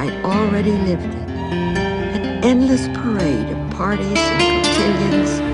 I'd already lived it. An endless parade of parties and cotillions.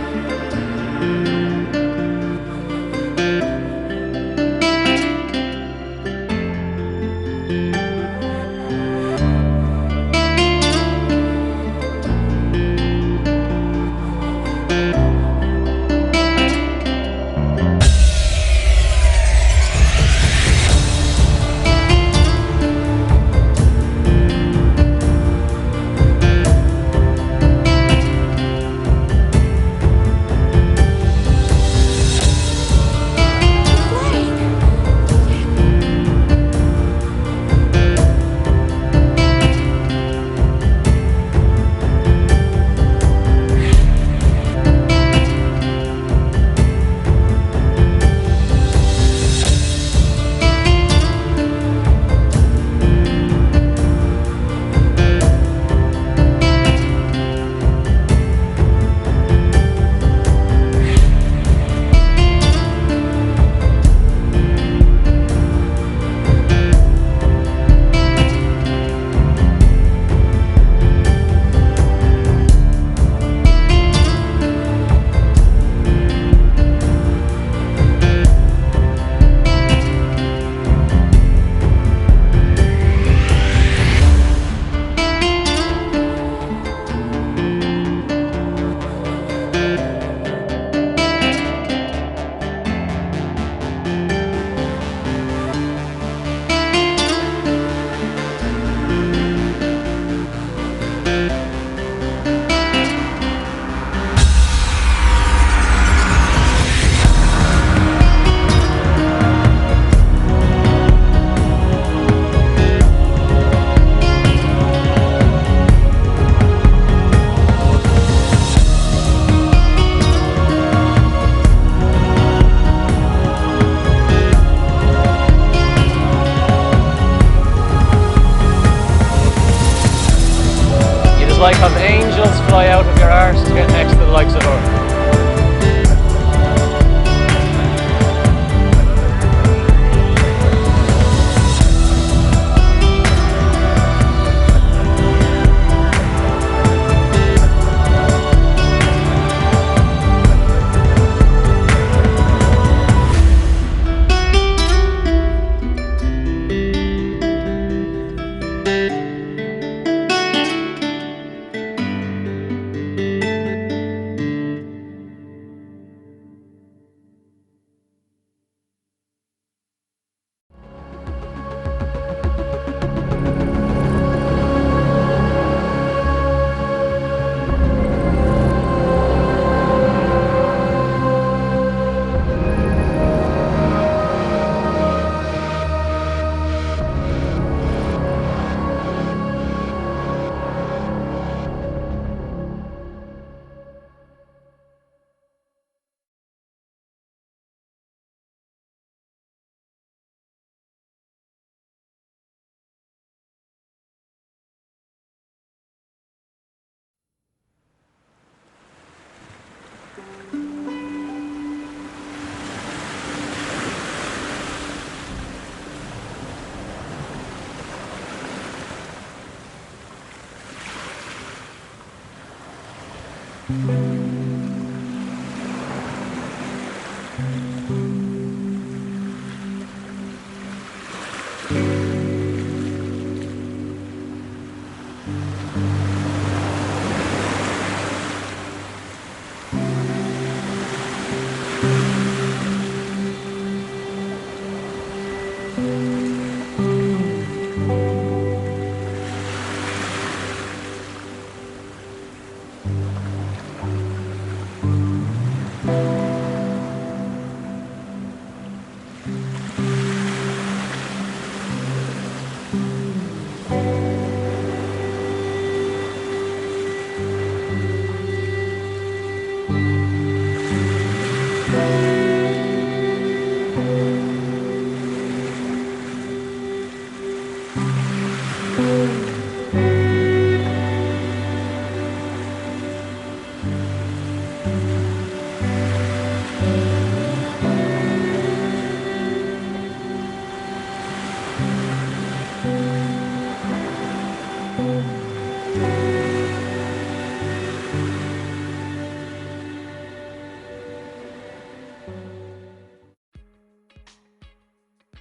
Like how the angels fly out of your arse to get next to the likes of her.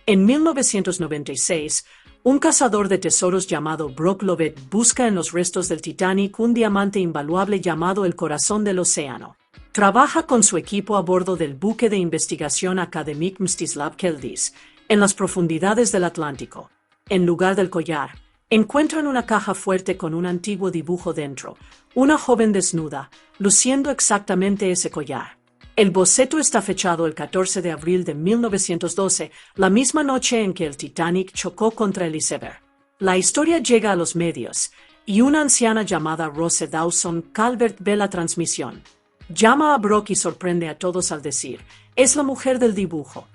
En 1996, un cazador de tesoros llamado Brock Lovett busca en los restos del Titanic un diamante invaluable llamado el Corazón del Océano. Trabaja con su equipo a bordo del buque de investigación Akademik Mstislav Keldis, en las profundidades del Atlántico. En lugar del collar, encuentran una caja fuerte con un antiguo dibujo dentro, una joven desnuda, luciendo exactamente ese collar. El boceto está fechado el 14 de abril de 1912, la misma noche en que el Titanic chocó contra el iceberg. La historia llega a los medios, y una anciana llamada Rose Dawson Calvert ve la transmisión. Llama a Brock y sorprende a todos al decir, es la mujer del dibujo.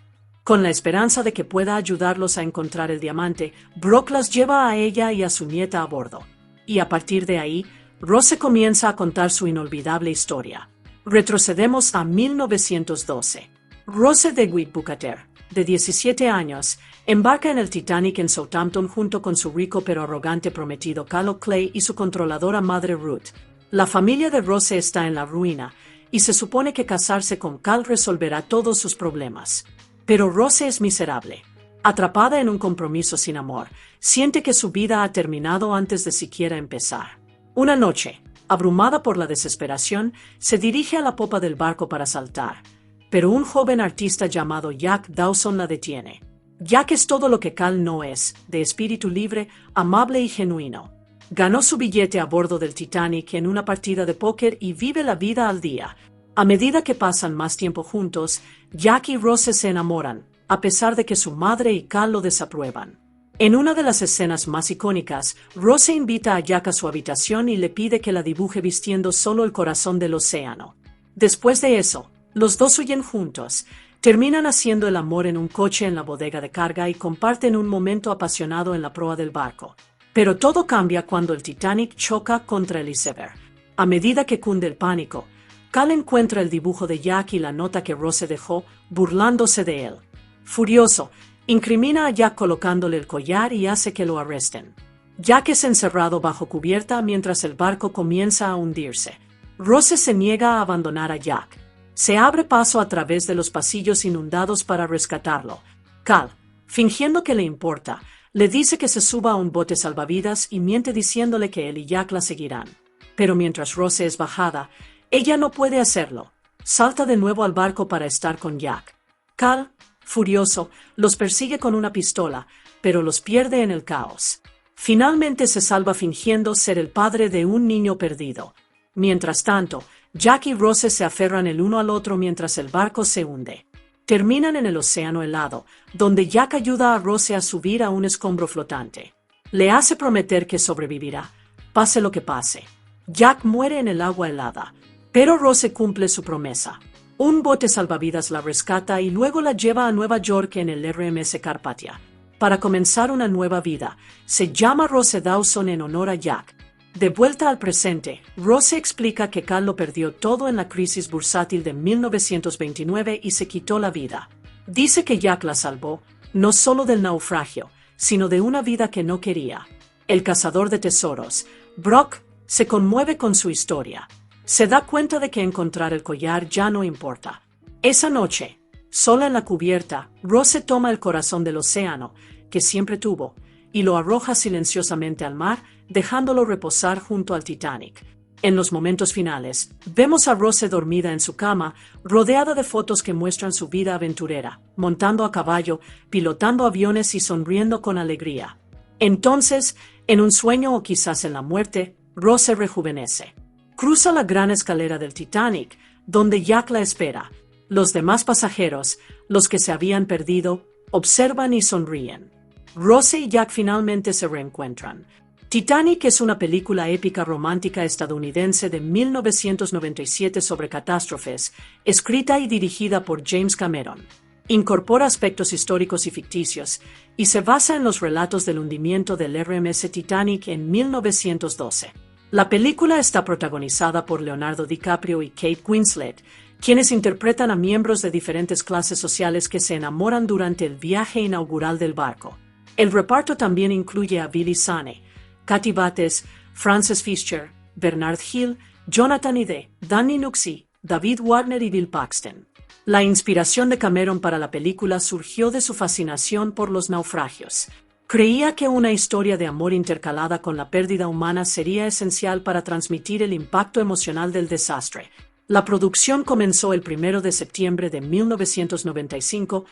Con la esperanza de que pueda ayudarlos a encontrar el diamante, Brock las lleva a ella y a su nieta a bordo. Y a partir de ahí, Rose comienza a contar su inolvidable historia. Retrocedemos a 1912. Rose DeWitt Bukater, de 17 años, embarca en el Titanic en Southampton junto con su rico pero arrogante prometido Cal Clay y su controladora madre Ruth. La familia de Rose está en la ruina, y se supone que casarse con Cal resolverá todos sus problemas. Pero Rose es miserable. Atrapada en un compromiso sin amor, siente que su vida ha terminado antes de siquiera empezar. Una noche, abrumada por la desesperación, se dirige a la popa del barco para saltar, pero un joven artista llamado Jack Dawson la detiene. Jack es todo lo que Cal no es, de espíritu libre, amable y genuino. Ganó su billete a bordo del Titanic en una partida de póker y vive la vida al día. A medida que pasan más tiempo juntos, Jack y Rose se enamoran, a pesar de que su madre y Cal lo desaprueban. En una de las escenas más icónicas, Rose invita a Jack a su habitación y le pide que la dibuje vistiendo solo el corazón del océano. Después de eso, los dos huyen juntos, terminan haciendo el amor en un coche en la bodega de carga y comparten un momento apasionado en la proa del barco. Pero todo cambia cuando el Titanic choca contra el iceberg. A medida que cunde el pánico, Cal encuentra el dibujo de Jack y la nota que Rose dejó, burlándose de él. Furioso, incrimina a Jack colocándole el collar y hace que lo arresten. Jack es encerrado bajo cubierta mientras el barco comienza a hundirse. Rose se niega a abandonar a Jack. Se abre paso a través de los pasillos inundados para rescatarlo. Cal, fingiendo que le importa, le dice que se suba a un bote salvavidas y miente diciéndole que él y Jack la seguirán. Pero mientras Rose es bajada, ella no puede hacerlo. Salta de nuevo al barco para estar con Jack. Cal, furioso, los persigue con una pistola, pero los pierde en el caos. Finalmente se salva fingiendo ser el padre de un niño perdido. Mientras tanto, Jack y Rose se aferran el uno al otro mientras el barco se hunde. Terminan en el océano helado, donde Jack ayuda a Rose a subir a un escombro flotante. Le hace prometer que sobrevivirá, pase lo que pase. Jack muere en el agua helada, pero Rose cumple su promesa. Un bote salvavidas la rescata y luego la lleva a Nueva York en el RMS Carpathia. Para comenzar una nueva vida, se llama Rose Dawson en honor a Jack. De vuelta al presente, Rose explica que Cal lo perdió todo en la crisis bursátil de 1929 y se quitó la vida. Dice que Jack la salvó, no solo del naufragio, sino de una vida que no quería. El cazador de tesoros, Brock, se conmueve con su historia. Se da cuenta de que encontrar el collar ya no importa. Esa noche, sola en la cubierta, Rose toma el corazón del océano, que siempre tuvo, y lo arroja silenciosamente al mar, dejándolo reposar junto al Titanic. En los momentos finales, vemos a Rose dormida en su cama, rodeada de fotos que muestran su vida aventurera, montando a caballo, pilotando aviones y sonriendo con alegría. Entonces, en un sueño o quizás en la muerte, Rose rejuvenece. Cruza la gran escalera del Titanic, donde Jack la espera. Los demás pasajeros, los que se habían perdido, observan y sonríen. Rose y Jack finalmente se reencuentran. Titanic es una película épica romántica estadounidense de 1997 sobre catástrofes, escrita y dirigida por James Cameron. Incorpora aspectos históricos y ficticios, y se basa en los relatos del hundimiento del RMS Titanic en 1912. La película está protagonizada por Leonardo DiCaprio y Kate Winslet, quienes interpretan a miembros de diferentes clases sociales que se enamoran durante el viaje inaugural del barco. El reparto también incluye a Billy Zane, Kathy Bates, Frances Fisher, Bernard Hill, Jonathan Ide, Danny Nuxi, David Warner y Bill Paxton. La inspiración de Cameron para la película surgió de su fascinación por los naufragios. Creía que una historia de amor intercalada con la pérdida humana sería esencial para transmitir el impacto emocional del desastre. La producción comenzó el 1 de septiembre de 1995,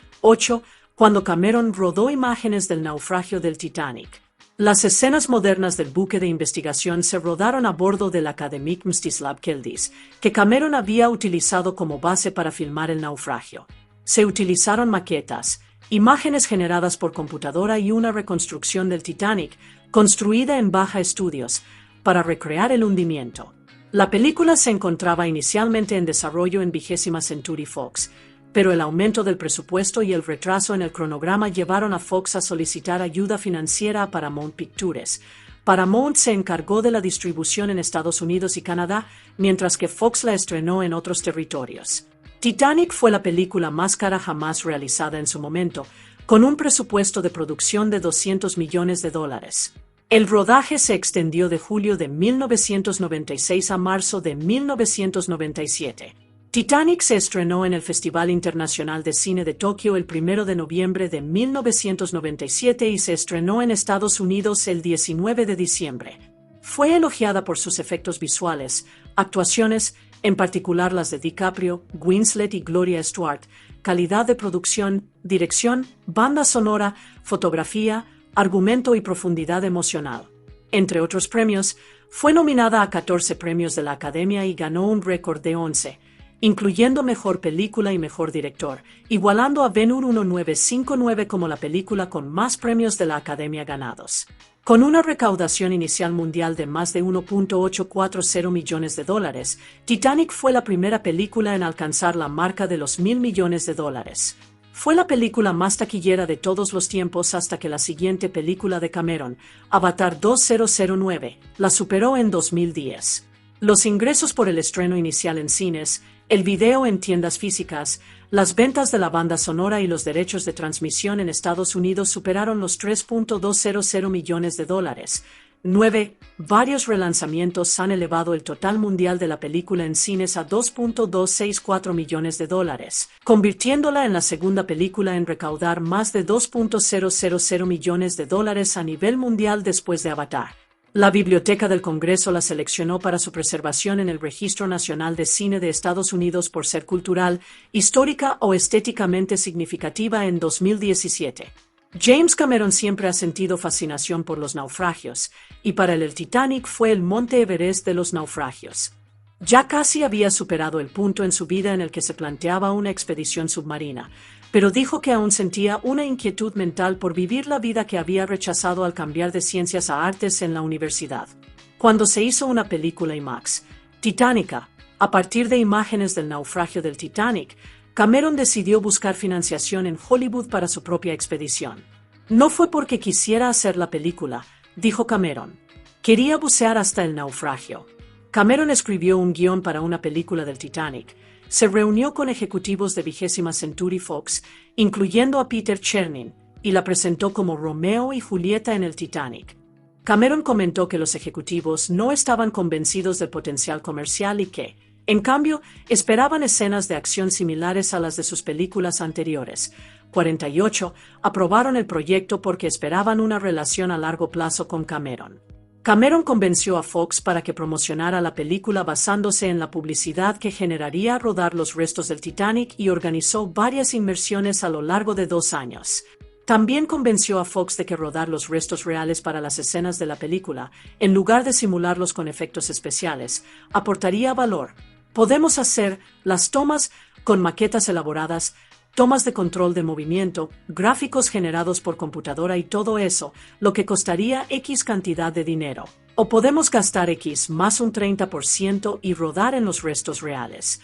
cuando Cameron rodó imágenes del naufragio del Titanic. Las escenas modernas del buque de investigación se rodaron a bordo del Akademik Mstislav Keldis, que Cameron había utilizado como base para filmar el naufragio. Se utilizaron maquetas, imágenes generadas por computadora y una reconstrucción del Titanic, construida en Baja Studios, para recrear el hundimiento. La película se encontraba inicialmente en desarrollo en 20th Century Fox, pero el aumento del presupuesto y el retraso en el cronograma llevaron a Fox a solicitar ayuda financiera a Paramount Pictures. Paramount se encargó de la distribución en Estados Unidos y Canadá, mientras que Fox la estrenó en otros territorios. Titanic fue la película más cara jamás realizada en su momento, con un presupuesto de producción de $200 millones. El rodaje se extendió de julio de 1996 a marzo de 1997. Titanic se estrenó en el Festival Internacional de Cine de Tokio el 1 de noviembre de 1997 y se estrenó en Estados Unidos el 19 de diciembre. Fue elogiada por sus efectos visuales, actuaciones, en particular las de DiCaprio, Winslet y Gloria Stuart, calidad de producción, dirección, banda sonora, fotografía, argumento y profundidad emocional. Entre otros premios, fue nominada a 14 premios de la Academia y ganó un récord de 11, incluyendo Mejor Película y Mejor Director, igualando a Ben-Hur 1959 como la película con más premios de la Academia ganados. Con una recaudación inicial mundial de más de $1.840 millones, Titanic fue la primera película en alcanzar la marca de los $1.000 millones. Fue la película más taquillera de todos los tiempos hasta que la siguiente película de Cameron, Avatar 2009, la superó en 2010. Los ingresos por el estreno inicial en cines, el video en tiendas físicas, las ventas de la banda sonora y los derechos de transmisión en Estados Unidos superaron los $3.200 millones. 9. Varios relanzamientos han elevado el total mundial de la película en cines a $2.264 millones, convirtiéndola en la segunda película en recaudar más de $2.000 millones a nivel mundial después de Avatar. La Biblioteca del Congreso la seleccionó para su preservación en el Registro Nacional de Cine de Estados Unidos por ser cultural, histórica o estéticamente significativa en 2017. James Cameron siempre ha sentido fascinación por los naufragios, y para él el Titanic fue el Monte Everest de los naufragios. Ya casi había superado el punto en su vida en el que se planteaba una expedición submarina, pero dijo que aún sentía una inquietud mental por vivir la vida que había rechazado al cambiar de ciencias a artes en la universidad. Cuando se hizo una película IMAX, Titanica, a partir de imágenes del naufragio del Titanic, Cameron decidió buscar financiación en Hollywood para su propia expedición. No fue porque quisiera hacer la película, dijo Cameron. Quería bucear hasta el naufragio. Cameron escribió un guión para una película del Titanic. Se reunió con ejecutivos de 20th Century Fox, incluyendo a Peter Chernin, y la presentó como Romeo y Julieta en el Titanic. Cameron comentó que los ejecutivos no estaban convencidos del potencial comercial y que, en cambio, esperaban escenas de acción similares a las de sus películas anteriores. 48. Aprobaron el proyecto porque esperaban una relación a largo plazo con Cameron. Cameron convenció a Fox para que promocionara la película basándose en la publicidad que generaría rodar los restos del Titanic y organizó varias inversiones a lo largo de 2 años. También convenció a Fox de que rodar los restos reales para las escenas de la película, en lugar de simularlos con efectos especiales, aportaría valor. Podemos hacer las tomas con maquetas elaboradas, tomas de control de movimiento, gráficos generados por computadora y todo eso, lo que costaría X cantidad de dinero. O podemos gastar X más un 30% y rodar en los restos reales.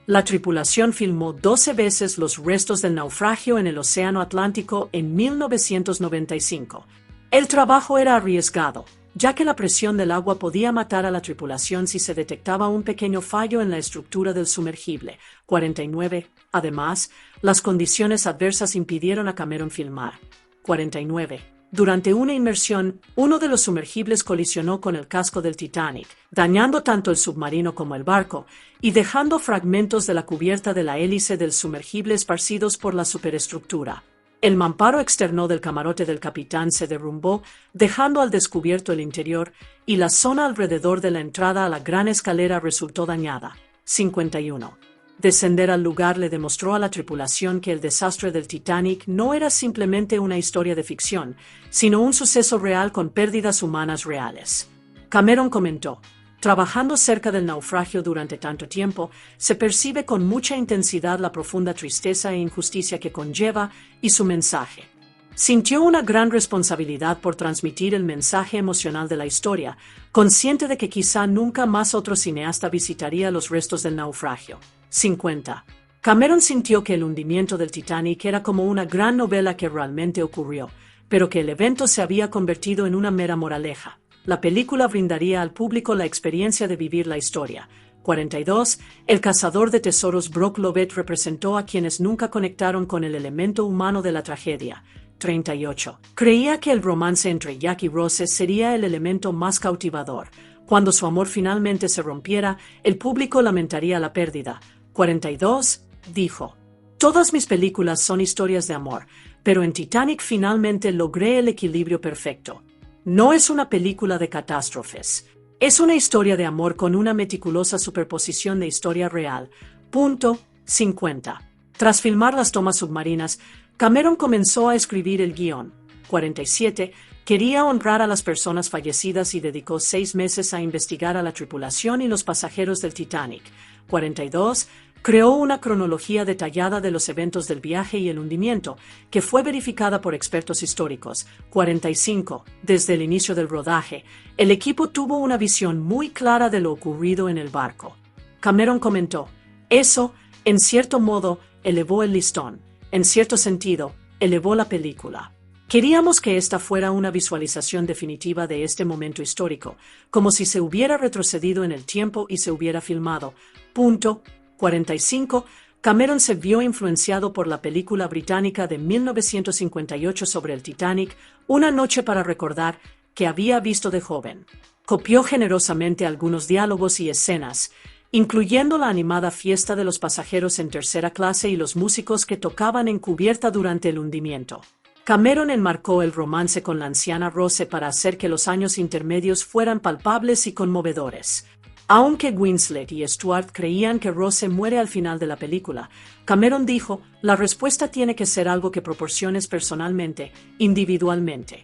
La tripulación filmó 12 veces los restos del naufragio en el Océano Atlántico en 1995. El trabajo era arriesgado, ya que la presión del agua podía matar a la tripulación si se detectaba un pequeño fallo en la estructura del sumergible. 49. Además, las condiciones adversas impidieron a Cameron filmar. 49. Durante una inmersión, uno de los sumergibles colisionó con el casco del Titanic, dañando tanto el submarino como el barco, y dejando fragmentos de la cubierta de la hélice del sumergible esparcidos por la superestructura. El mamparo externo del camarote del capitán se derrumbó, dejando al descubierto el interior, y la zona alrededor de la entrada a la gran escalera resultó dañada. 51. Descender al lugar le demostró a la tripulación que el desastre del Titanic no era simplemente una historia de ficción, sino un suceso real con pérdidas humanas reales. Cameron comentó: trabajando cerca del naufragio durante tanto tiempo, se percibe con mucha intensidad la profunda tristeza e injusticia que conlleva y su mensaje. Sintió una gran responsabilidad por transmitir el mensaje emocional de la historia, consciente de que quizá nunca más otro cineasta visitaría los restos del naufragio. 50. Cameron sintió que el hundimiento del Titanic era como una gran novela que realmente ocurrió, pero que el evento se había convertido en una mera moraleja. La película brindaría al público la experiencia de vivir la historia. 42. El cazador de tesoros Brock Lovett representó a quienes nunca conectaron con el elemento humano de la tragedia. 38. Creía que el romance entre Jack y Rose sería el elemento más cautivador. Cuando su amor finalmente se rompiera, el público lamentaría la pérdida. 42. Dijo: todas mis películas son historias de amor, pero en Titanic finalmente logré el equilibrio perfecto. No es una película de catástrofes. Es una historia de amor con una meticulosa superposición de historia real. Punto. 50. Tras filmar las tomas submarinas, Cameron comenzó a escribir el guión. 47. Quería honrar a las personas fallecidas y dedicó 6 meses a investigar a la tripulación y los pasajeros del Titanic. 42. Creó una cronología detallada de los eventos del viaje y el hundimiento, que fue verificada por expertos históricos. 45. Desde el inicio del rodaje, el equipo tuvo una visión muy clara de lo ocurrido en el barco. Cameron comentó: eso, en cierto modo, elevó el listón. En cierto sentido, elevó la película. Queríamos que esta fuera una visualización definitiva de este momento histórico, como si se hubiera retrocedido en el tiempo y se hubiera filmado. Punto. 45. Cameron se vio influenciado por la película británica de 1958 sobre el Titanic, Una noche para recordar, que había visto de joven. Copió generosamente algunos diálogos y escenas, incluyendo la animada fiesta de los pasajeros en tercera clase y los músicos que tocaban en cubierta durante el hundimiento. Cameron enmarcó el romance con la anciana Rose para hacer que los años intermedios fueran palpables y conmovedores. Aunque Winslet y Stewart creían que Rose muere al final de la película, Cameron dijo: la respuesta tiene que ser algo que proporciones personalmente, individualmente.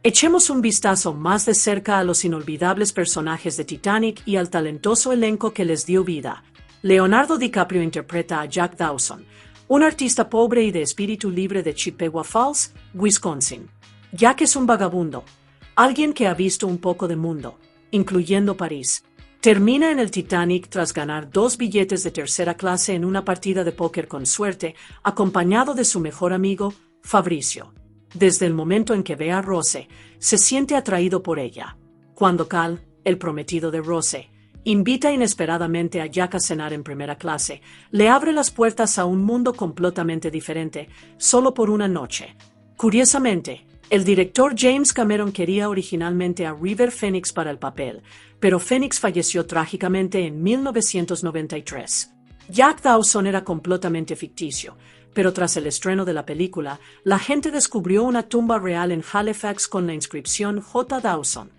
Echemos un vistazo más de cerca a los inolvidables personajes de Titanic y al talentoso elenco que les dio vida. Leonardo DiCaprio interpreta a Jack Dawson, un artista pobre y de espíritu libre de Chippewa Falls, Wisconsin. Jack es un vagabundo, alguien que ha visto un poco de mundo, incluyendo París. Termina en el Titanic tras ganar 2 billetes de tercera clase en una partida de póker con suerte, acompañado de su mejor amigo, Fabricio. Desde el momento en que ve a Rose, se siente atraído por ella. Cuando Cal, el prometido de Rose, invita inesperadamente a Jack a cenar en primera clase, le abre las puertas a un mundo completamente diferente, solo por una noche. Curiosamente, el director James Cameron quería originalmente a River Phoenix para el papel, pero Phoenix falleció trágicamente en 1993. Jack Dawson era completamente ficticio, pero tras el estreno de la película, la gente descubrió una tumba real en Halifax con la inscripción J. Dawson.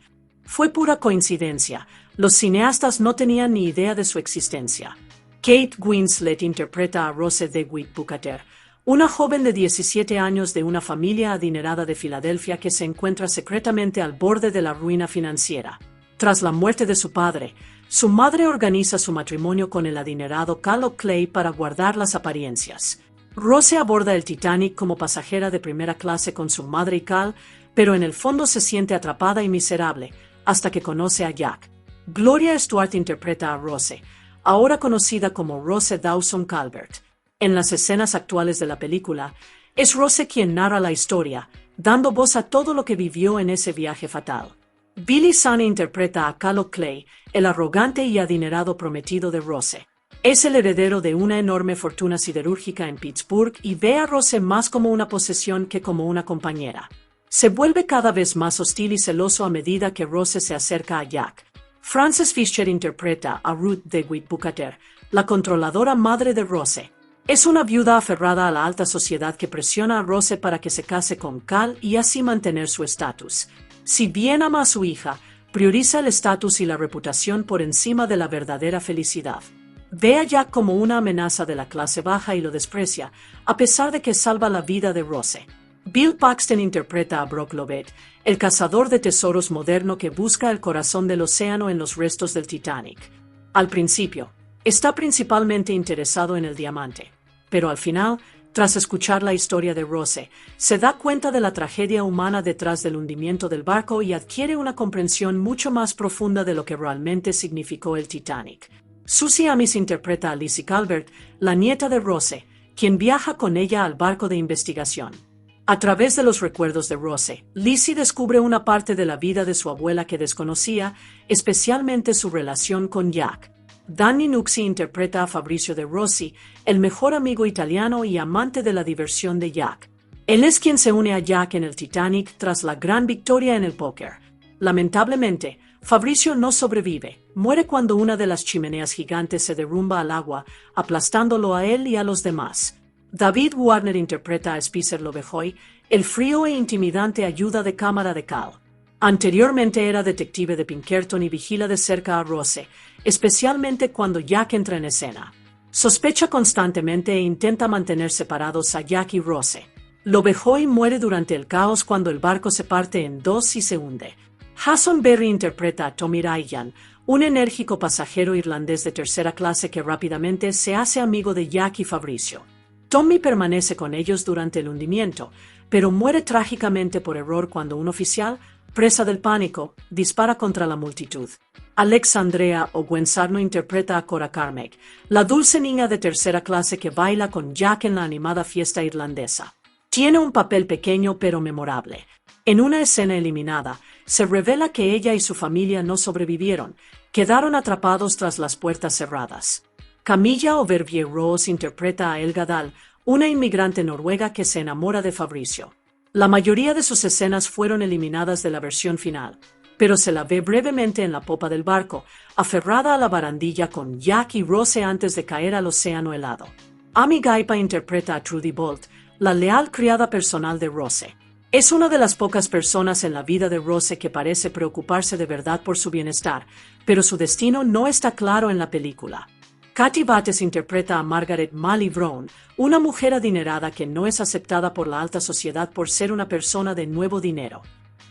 Fue pura coincidencia, los cineastas no tenían ni idea de su existencia. Kate Winslet interpreta a Rose DeWitt Bukater, una joven de 17 años de una familia adinerada de Filadelfia que se encuentra secretamente al borde de la ruina financiera. Tras la muerte de su padre, su madre organiza su matrimonio con el adinerado Cal O'Clay para guardar las apariencias. Rose aborda el Titanic como pasajera de primera clase con su madre y Cal, pero en el fondo se siente atrapada y miserable, hasta que conoce a Jack. Gloria Stuart interpreta a Rose, ahora conocida como Rose Dawson Calvert. En las escenas actuales de la película, es Rose quien narra la historia, dando voz a todo lo que vivió en ese viaje fatal. Billy Zane interpreta a Cal O'Clay, el arrogante y adinerado prometido de Rose. Es el heredero de una enorme fortuna siderúrgica en Pittsburgh y ve a Rose más como una posesión que como una compañera. Se vuelve cada vez más hostil y celoso a medida que Rose se acerca a Jack. Frances Fisher interpreta a Ruth DeWitt Bukater, la controladora madre de Rose. Es una viuda aferrada a la alta sociedad que presiona a Rose para que se case con Cal y así mantener su estatus. Si bien ama a su hija, prioriza el estatus y la reputación por encima de la verdadera felicidad. Ve a Jack como una amenaza de la clase baja y lo desprecia, a pesar de que salva la vida de Rose. Bill Paxton interpreta a Brock Lovett, el cazador de tesoros moderno que busca el corazón del océano en los restos del Titanic. Al principio, está principalmente interesado en el diamante, pero al final, tras escuchar la historia de Rose, se da cuenta de la tragedia humana detrás del hundimiento del barco y adquiere una comprensión mucho más profunda de lo que realmente significó el Titanic. Susie Amis interpreta a Lizzie Calvert, la nieta de Rose, quien viaja con ella al barco de investigación. A través de los recuerdos de Rose, Lizzie descubre una parte de la vida de su abuela que desconocía, especialmente su relación con Jack. Danny Nucci interpreta a Fabrizio De Rossi, el mejor amigo italiano y amante de la diversión de Jack. Él es quien se une a Jack en el Titanic tras la gran victoria en el póker. Lamentablemente, Fabrizio no sobrevive, muere cuando una de las chimeneas gigantes se derrumba al agua, aplastándolo a él y a los demás. David Warner interpreta a Spicer Lovejoy, el frío e intimidante ayuda de cámara de Cal. Anteriormente era detective de Pinkerton y vigila de cerca a Rose, especialmente cuando Jack entra en escena. Sospecha constantemente e intenta mantener separados a Jack y Rose. Lovejoy muere durante el caos cuando el barco se parte en dos y se hunde. Jason Berry interpreta a Tommy Ryan, un enérgico pasajero irlandés de tercera clase que rápidamente se hace amigo de Jack y Fabrizio. Tommy permanece con ellos durante el hundimiento, pero muere trágicamente por error cuando un oficial, presa del pánico, dispara contra la multitud. Alexandrea Ogwensarno interpreta a Cora Carmack, la dulce niña de tercera clase que baila con Jack en la animada fiesta irlandesa. Tiene un papel pequeño pero memorable. En una escena eliminada, se revela que ella y su familia no sobrevivieron, quedaron atrapados tras las puertas cerradas. Camilla Overvier-Rose interpreta a Elga Dahl, una inmigrante noruega que se enamora de Fabrizio. La mayoría de sus escenas fueron eliminadas de la versión final, pero se la ve brevemente en la popa del barco, aferrada a la barandilla con Jack y Rose antes de caer al océano helado. Amy Gaipa interpreta a Trudy Bolt, la leal criada personal de Rose. Es una de las pocas personas en la vida de Rose que parece preocuparse de verdad por su bienestar, pero su destino no está claro en la película. Kathy Bates interpreta a Margaret Malley Brown, una mujer adinerada que no es aceptada por la alta sociedad por ser una persona de nuevo dinero.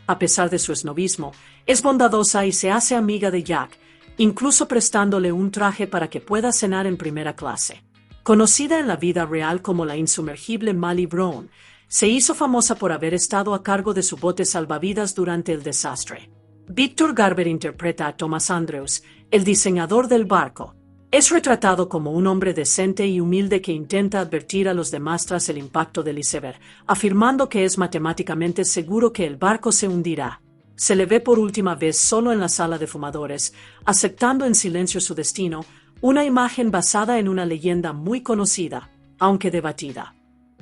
A pesar de su esnovismo, es bondadosa y se hace amiga de Jack, incluso prestándole un traje para que pueda cenar en primera clase. Conocida en la vida real como la insumergible Malley Brown, se hizo famosa por haber estado a cargo de su bote salvavidas durante el desastre. Victor Garber interpreta a Thomas Andrews, el diseñador del barco. Es retratado como un hombre decente y humilde que intenta advertir a los demás tras el impacto del iceberg, afirmando que es matemáticamente seguro que el barco se hundirá. Se le ve por última vez solo en la sala de fumadores, aceptando en silencio su destino, una imagen basada en una leyenda muy conocida, aunque debatida.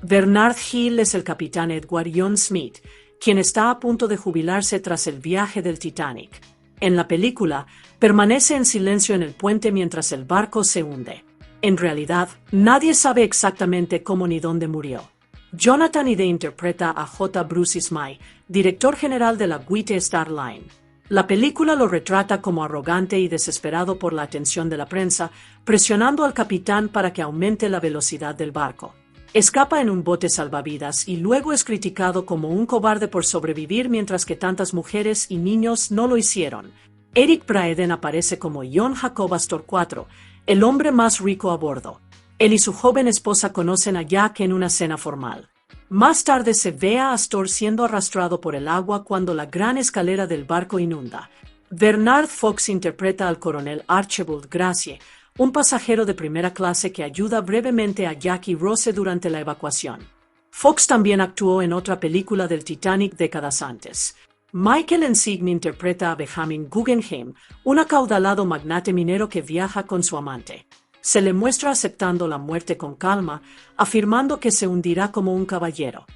Bernard Hill es el capitán Edward John Smith, quien está a punto de jubilarse tras el viaje del Titanic. En la película, permanece en silencio en el puente mientras el barco se hunde. En realidad, nadie sabe exactamente cómo ni dónde murió. Jonathan Ide interpreta a J. Bruce Ismay, director general de la Great Star Line. La película lo retrata como arrogante y desesperado por la atención de la prensa, presionando al capitán para que aumente la velocidad del barco. Escapa en un bote salvavidas y luego es criticado como un cobarde por sobrevivir mientras que tantas mujeres y niños no lo hicieron. Eric Braeden aparece como John Jacob Astor IV, el hombre más rico a bordo. Él y su joven esposa conocen a Jack en una cena formal. Más tarde se ve a Astor siendo arrastrado por el agua cuando la gran escalera del barco inunda. Bernard Fox interpreta al coronel Archibald Gracie, un pasajero de primera clase que ayuda brevemente a Jack y Rose durante la evacuación. Fox también actuó en otra película del Titanic décadas antes. Michael Ensigne interpreta a Benjamin Guggenheim, un acaudalado magnate minero que viaja con su amante. Se le muestra aceptando la muerte con calma, afirmando que se hundirá como un caballero.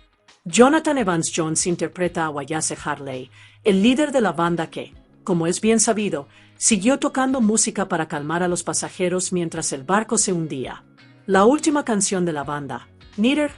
Jonathan Evans Jones interpreta a Wayase Harley, el líder de la banda que, como es bien sabido, siguió tocando música para calmar a los pasajeros mientras el barco se hundía. La última canción de la banda, Neither,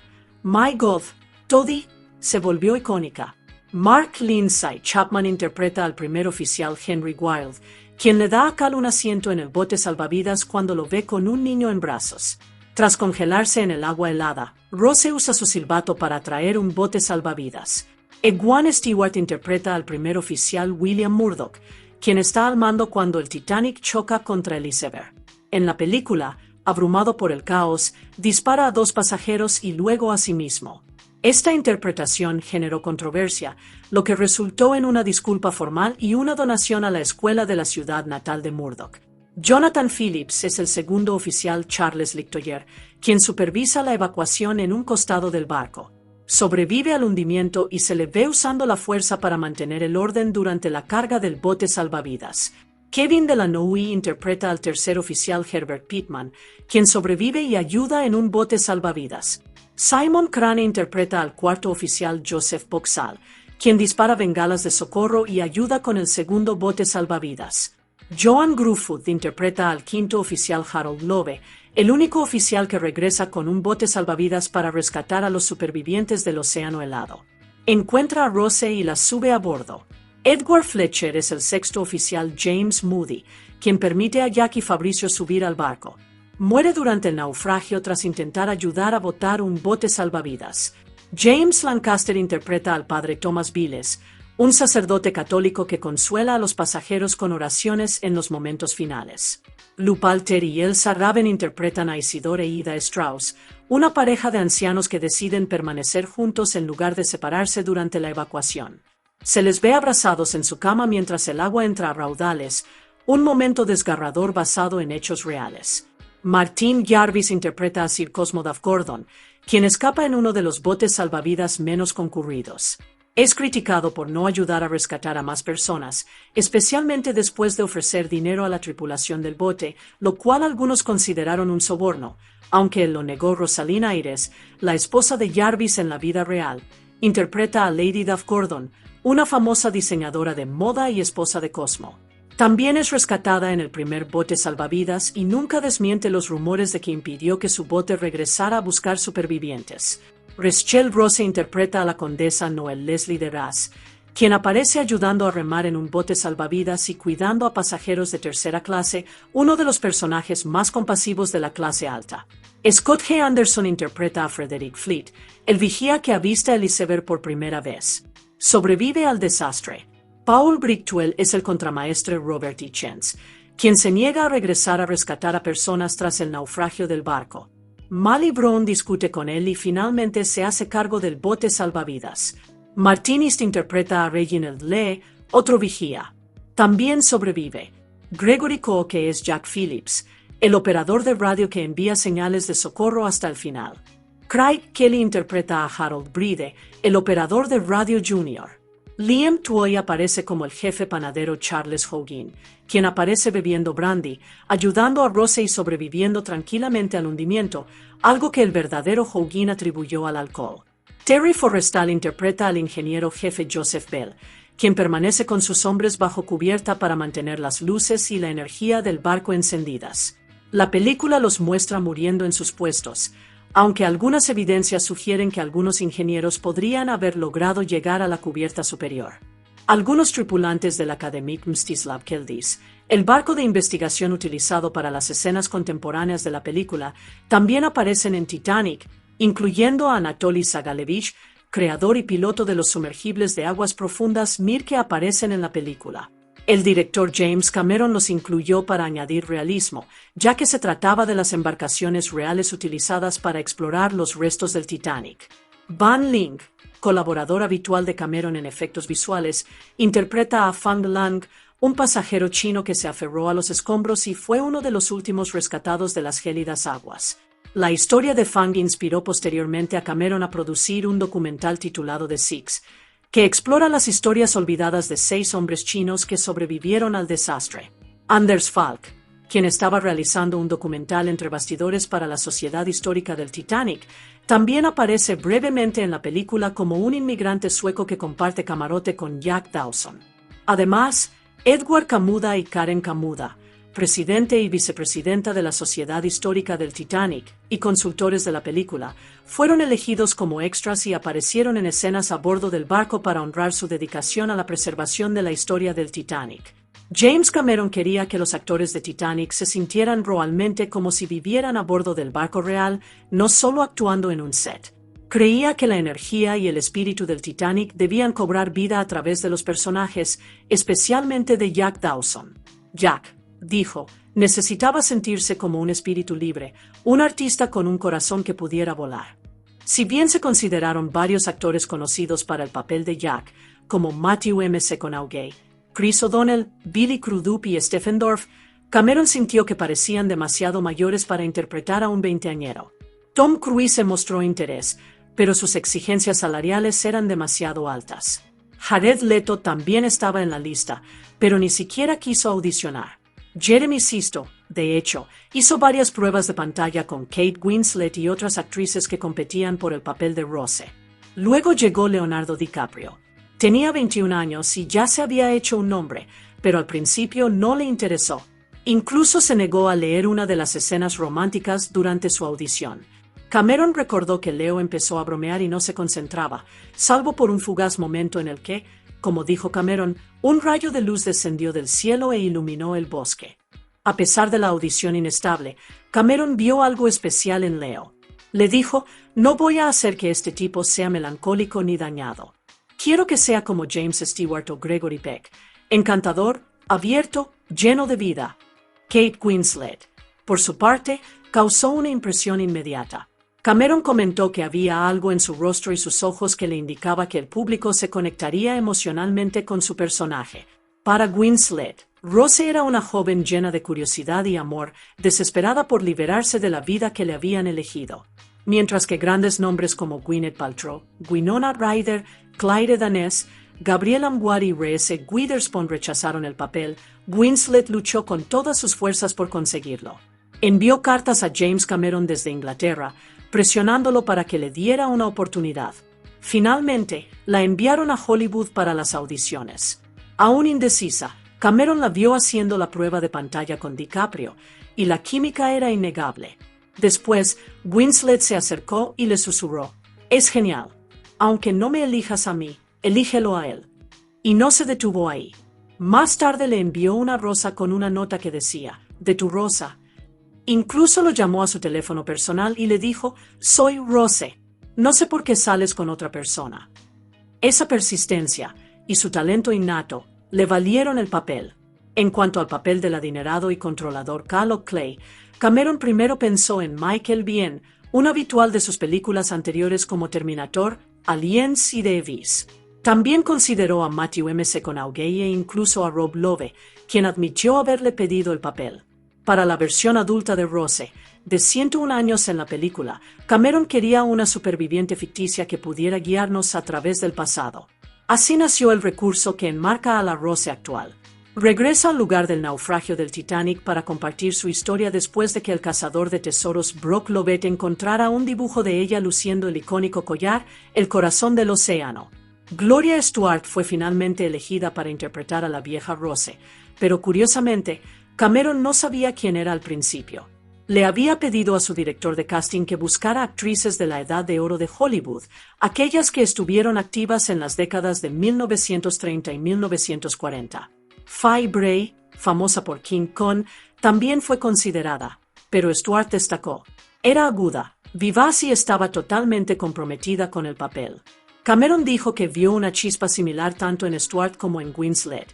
My God, Toddy, se volvió icónica. Mark Lindsay Chapman interpreta al primer oficial Henry Wilde, quien le da a Cal un asiento en el bote salvavidas cuando lo ve con un niño en brazos. Tras congelarse en el agua helada, Rose usa su silbato para atraer un bote salvavidas. Egwene Stewart interpreta al primer oficial William Murdoch, quien está al mando cuando el Titanic choca contra el iceberg. En la película, abrumado por el caos, dispara a 2 pasajeros y luego a sí mismo. Esta interpretación generó controversia, lo que resultó en una disculpa formal y una donación a la escuela de la ciudad natal de Murdoch. Jonathan Phillips es el segundo oficial Charles Lictoyer, quien supervisa la evacuación en un costado del barco. Sobrevive al hundimiento y se le ve usando la fuerza para mantener el orden durante la carga del bote salvavidas. Kevin Delanoue interpreta al tercer oficial Herbert Pittman, quien sobrevive y ayuda en un bote salvavidas. Simon Crane interpreta al cuarto oficial Joseph Boxall, quien dispara bengalas de socorro y ayuda con el segundo bote salvavidas. Joan Gruffud interpreta al quinto oficial Harold Lowe, el único oficial que regresa con un bote salvavidas para rescatar a los supervivientes del océano helado. Encuentra a Rose y la sube a bordo. Edward Fletcher es el sexto oficial James Moody, quien permite a Jack y Fabricio subir al barco. Muere durante el naufragio tras intentar ayudar a botar un bote salvavidas. James Lancaster interpreta al padre Thomas Biles, un sacerdote católico que consuela a los pasajeros con oraciones en los momentos finales. Luke Alter y Elsa Raven interpretan a Isidore e Ida Strauss, una pareja de ancianos que deciden permanecer juntos en lugar de separarse durante la evacuación. Se les ve abrazados en su cama mientras el agua entra a raudales, un momento desgarrador basado en hechos reales. Martin Jarvis interpreta a Sir Cosmo Duff Gordon, quien escapa en uno de los botes salvavidas menos concurridos. Es criticado por no ayudar a rescatar a más personas, especialmente después de ofrecer dinero a la tripulación del bote, lo cual algunos consideraron un soborno, aunque lo negó Rosaline Ayres, la esposa de Jarvis en la vida real. Interpreta a Lady Duff Gordon, una famosa diseñadora de moda y esposa de Cosmo. También es rescatada en el primer bote salvavidas y nunca desmiente los rumores de que impidió que su bote regresara a buscar supervivientes. Rachel Rose interpreta a la condesa Noelle Leslie de Ras, quien aparece ayudando a remar en un bote salvavidas y cuidando a pasajeros de tercera clase, uno de los personajes más compasivos de la clase alta. Scott G. Anderson interpreta a Frederick Fleet, el vigía que avista el iceberg por primera vez. Sobrevive al desastre. Paul Bricktuel es el contramaestre Robert E. Chance, quien se niega a regresar a rescatar a personas tras el naufragio del barco. Molly Brown discute con él y finalmente se hace cargo del bote salvavidas. Martin East interpreta a Reginald Lee, otro vigía. También sobrevive Gregory Coe, que es Jack Phillips, el operador de radio que envía señales de socorro hasta el final. Craig Kelly interpreta a Harold Bride, el operador de radio junior. Liam Twoi aparece como el jefe panadero Charles Hougin, quien aparece bebiendo brandy, ayudando a Rose y sobreviviendo tranquilamente al hundimiento, algo que el verdadero Hougin atribuyó al alcohol. Terry Forrestal interpreta al ingeniero jefe Joseph Bell, quien permanece con sus hombres bajo cubierta para mantener las luces y la energía del barco encendidas. La película los muestra muriendo en sus puestos, aunque algunas evidencias sugieren que algunos ingenieros podrían haber logrado llegar a la cubierta superior. Algunos tripulantes del Akademik Mstislav Keldis, el barco de investigación utilizado para las escenas contemporáneas de la película, también aparecen en Titanic, incluyendo a Anatoly Sagalevich, creador y piloto de los sumergibles de aguas profundas Mir que aparecen en la película. El director James Cameron los incluyó para añadir realismo, ya que se trataba de las embarcaciones reales utilizadas para explorar los restos del Titanic. Van Ling, colaborador habitual de Cameron en efectos visuales, interpreta a Fang Lang, un pasajero chino que se aferró a los escombros y fue uno de los últimos rescatados de las gélidas aguas. La historia de Fang inspiró posteriormente a Cameron a producir un documental titulado The Six, que explora las historias olvidadas de 6 hombres chinos que sobrevivieron al desastre. Anders Falk, quien estaba realizando un documental entre bastidores para la Sociedad Histórica del Titanic, también aparece brevemente en la película como un inmigrante sueco que comparte camarote con Jack Dawson. Además, Edward Kamuda y Karen Kamuda, presidente y vicepresidenta de la Sociedad Histórica del Titanic y consultores de la película, fueron elegidos como extras y aparecieron en escenas a bordo del barco para honrar su dedicación a la preservación de la historia del Titanic. James Cameron quería que los actores de Titanic se sintieran realmente como si vivieran a bordo del barco real, no solo actuando en un set. Creía que la energía y el espíritu del Titanic debían cobrar vida a través de los personajes, especialmente de Jack Dawson. Jack, dijo, necesitaba sentirse como un espíritu libre, un artista con un corazón que pudiera volar. Si bien se consideraron varios actores conocidos para el papel de Jack, como Matthew McConaughey, Chris O'Donnell, Billy Crudup y Stephen Dorff, Cameron sintió que parecían demasiado mayores para interpretar a un veinteañero. Tom Cruise se mostró interés, pero sus exigencias salariales eran demasiado altas. Jared Leto también estaba en la lista, pero ni siquiera quiso audicionar. Jeremy Sisto, de hecho, hizo varias pruebas de pantalla con Kate Winslet y otras actrices que competían por el papel de Rose. Luego llegó Leonardo DiCaprio. Tenía 21 años y ya se había hecho un nombre, pero al principio no le interesó. Incluso se negó a leer una de las escenas románticas durante su audición. Cameron recordó que Leo empezó a bromear y no se concentraba, salvo por un fugaz momento en el que, como dijo Cameron, un rayo de luz descendió del cielo e iluminó el bosque. A pesar de la audición inestable, Cameron vio algo especial en Leo. Le dijo, no voy a hacer que este tipo sea melancólico ni dañado. Quiero que sea como James Stewart o Gregory Peck, encantador, abierto, lleno de vida. Kate Winslet, por su parte, causó una impresión inmediata. Cameron comentó que había algo en su rostro y sus ojos que le indicaba que el público se conectaría emocionalmente con su personaje. Para Winslet, Rose era una joven llena de curiosidad y amor, desesperada por liberarse de la vida que le habían elegido. Mientras que grandes nombres como Gwyneth Paltrow, Winona Ryder, Claire Danes, Gabrielle Anwar y Reese Witherspoon rechazaron el papel, Winslet luchó con todas sus fuerzas por conseguirlo. Envió cartas a James Cameron desde Inglaterra, presionándolo para que le diera una oportunidad. Finalmente, la enviaron a Hollywood para las audiciones. Aún indecisa, Cameron la vio haciendo la prueba de pantalla con DiCaprio, y la química era innegable. Después, Winslet se acercó y le susurró, «Es genial. Aunque no me elijas a mí, elígelo a él». Y no se detuvo ahí. Más tarde le envió una rosa con una nota que decía, «De tu rosa». Incluso lo llamó a su teléfono personal y le dijo, «Soy Rose. No sé por qué sales con otra persona». Esa persistencia y su talento innato le valieron el papel. En cuanto al papel del adinerado y controlador Caleb Clay, Cameron primero pensó en Michael Biehn, un habitual de sus películas anteriores como Terminator, Aliens y The Abyss. También consideró a Matthew McConaughey e incluso a Rob Lowe, quien admitió haberle pedido el papel. Para la versión adulta de Rose, de 101 años en la película, Cameron quería una superviviente ficticia que pudiera guiarnos a través del pasado. Así nació el recurso que enmarca a la Rose actual. Regresa al lugar del naufragio del Titanic para compartir su historia después de que el cazador de tesoros Brock Lovett encontrara un dibujo de ella luciendo el icónico collar, el corazón del océano. Gloria Stuart fue finalmente elegida para interpretar a la vieja Rose, pero curiosamente, Cameron no sabía quién era al principio. Le había pedido a su director de casting que buscara actrices de la edad de oro de Hollywood, aquellas que estuvieron activas en las décadas de 1930 y 1940. Fay Bray, famosa por King Kong, también fue considerada, pero Stuart destacó. Era aguda, vivaz y estaba totalmente comprometida con el papel. Cameron dijo que vio una chispa similar tanto en Stuart como en Winslet,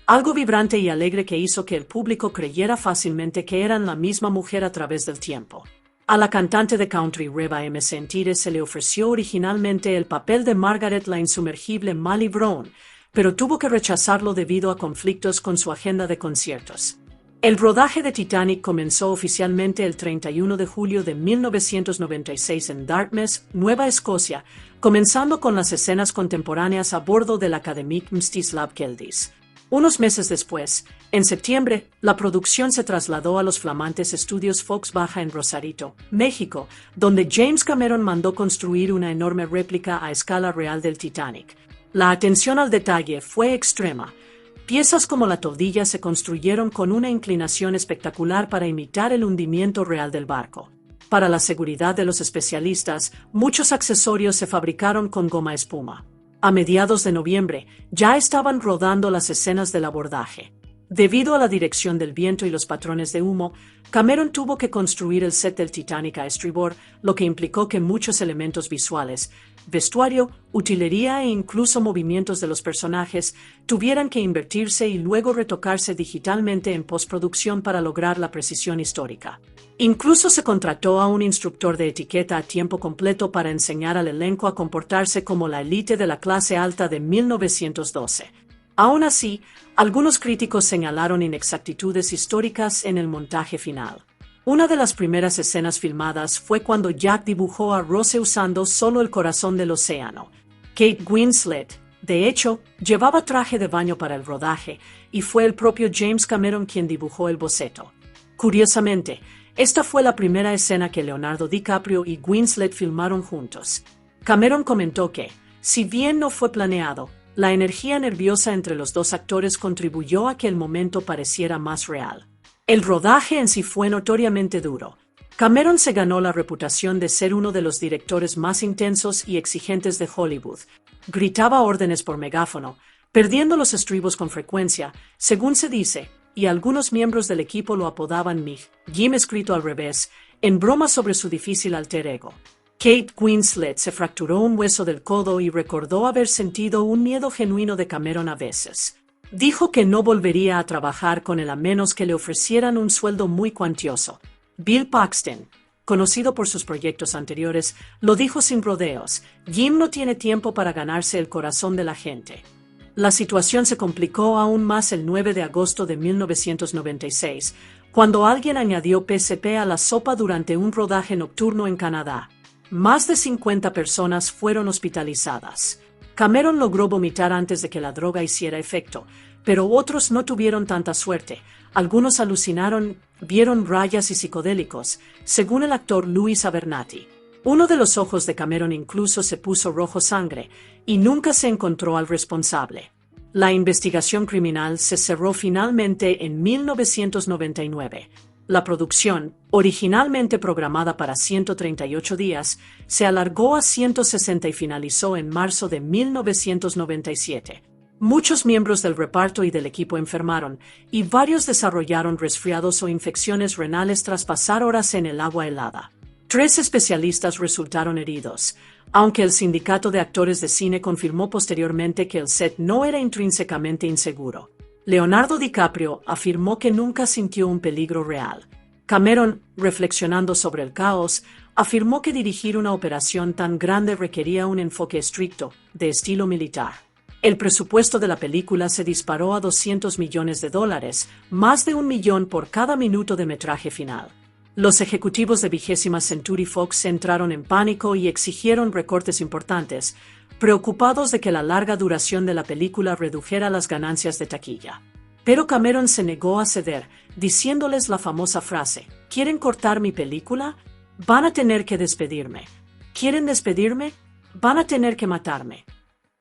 algo vibrante y alegre que hizo que el público creyera fácilmente que eran la misma mujer a través del tiempo. A la cantante de country Reba M. Sentire se le ofreció originalmente el papel de Margaret la insumergible Molly Brown, pero tuvo que rechazarlo debido a conflictos con su agenda de conciertos. El rodaje de Titanic comenzó oficialmente el 31 de julio de 1996 en Dartmouth, Nueva Escocia, comenzando con las escenas contemporáneas a bordo del Akademik Mstislav Keldis. Unos meses después, en septiembre, la producción se trasladó a los flamantes estudios Fox Baja en Rosarito, México, donde James Cameron mandó construir una enorme réplica a escala real del Titanic. La atención al detalle fue extrema. Piezas como la toldilla se construyeron con una inclinación espectacular para imitar el hundimiento real del barco. Para la seguridad de los especialistas, muchos accesorios se fabricaron con goma espuma. A mediados de noviembre, ya estaban rodando las escenas del abordaje. Debido a la dirección del viento y los patrones de humo, Cameron tuvo que construir el set del Titanic a estribor, lo que implicó que muchos elementos visuales, vestuario, utilería e incluso movimientos de los personajes tuvieran que invertirse y luego retocarse digitalmente en postproducción para lograr la precisión histórica. Incluso se contrató a un instructor de etiqueta a tiempo completo para enseñar al elenco a comportarse como la élite de la clase alta de 1912. Aún así, algunos críticos señalaron inexactitudes históricas en el montaje final. Una de las primeras escenas filmadas fue cuando Jack dibujó a Rose usando solo el corazón del océano. Kate Winslet, de hecho, llevaba traje de baño para el rodaje, y fue el propio James Cameron quien dibujó el boceto. Curiosamente, esta fue la primera escena que Leonardo DiCaprio y Winslet filmaron juntos. Cameron comentó que, si bien no fue planeado, la energía nerviosa entre los dos actores contribuyó a que el momento pareciera más real. El rodaje en sí fue notoriamente duro. Cameron se ganó la reputación de ser uno de los directores más intensos y exigentes de Hollywood. Gritaba órdenes por megáfono, perdiendo los estribos con frecuencia, según se dice, y algunos miembros del equipo lo apodaban Mig, Jim escrito al revés, en broma sobre su difícil alter ego. Kate Winslet se fracturó un hueso del codo y recordó haber sentido un miedo genuino de Cameron a veces. Dijo que no volvería a trabajar con él a menos que le ofrecieran un sueldo muy cuantioso. Bill Paxton, conocido por sus proyectos anteriores, lo dijo sin rodeos: Jim no tiene tiempo para ganarse el corazón de la gente. La situación se complicó aún más el 9 de agosto de 1996, cuando alguien añadió PCP a la sopa durante un rodaje nocturno en Canadá. Más de 50 personas fueron hospitalizadas. Cameron logró vomitar antes de que la droga hiciera efecto, pero otros no tuvieron tanta suerte. Algunos alucinaron, vieron rayas y psicodélicos, según el actor Louis Abernathy. Uno de los ojos de Cameron incluso se puso rojo sangre, y nunca se encontró al responsable. La investigación criminal se cerró finalmente en 1999. La producción, originalmente programada para 138 días, se alargó a 160 y finalizó en marzo de 1997. Muchos miembros del reparto y del equipo enfermaron, y varios desarrollaron resfriados o infecciones renales tras pasar horas en el agua helada. 3 especialistas resultaron heridos, aunque el sindicato de actores de cine confirmó posteriormente que el set no era intrínsecamente inseguro. Leonardo DiCaprio afirmó que nunca sintió un peligro real. Cameron, reflexionando sobre el caos, afirmó que dirigir una operación tan grande requería un enfoque estricto, de estilo militar. El presupuesto de la película se disparó a $200 millones, más de $1 millón por cada minuto de metraje final. Los ejecutivos de 20th Century Fox entraron en pánico y exigieron recortes importantes, preocupados de que la larga duración de la película redujera las ganancias de taquilla. Pero Cameron se negó a ceder, diciéndoles la famosa frase: ¿quieren cortar mi película? Van a tener que despedirme. ¿Quieren despedirme? Van a tener que matarme.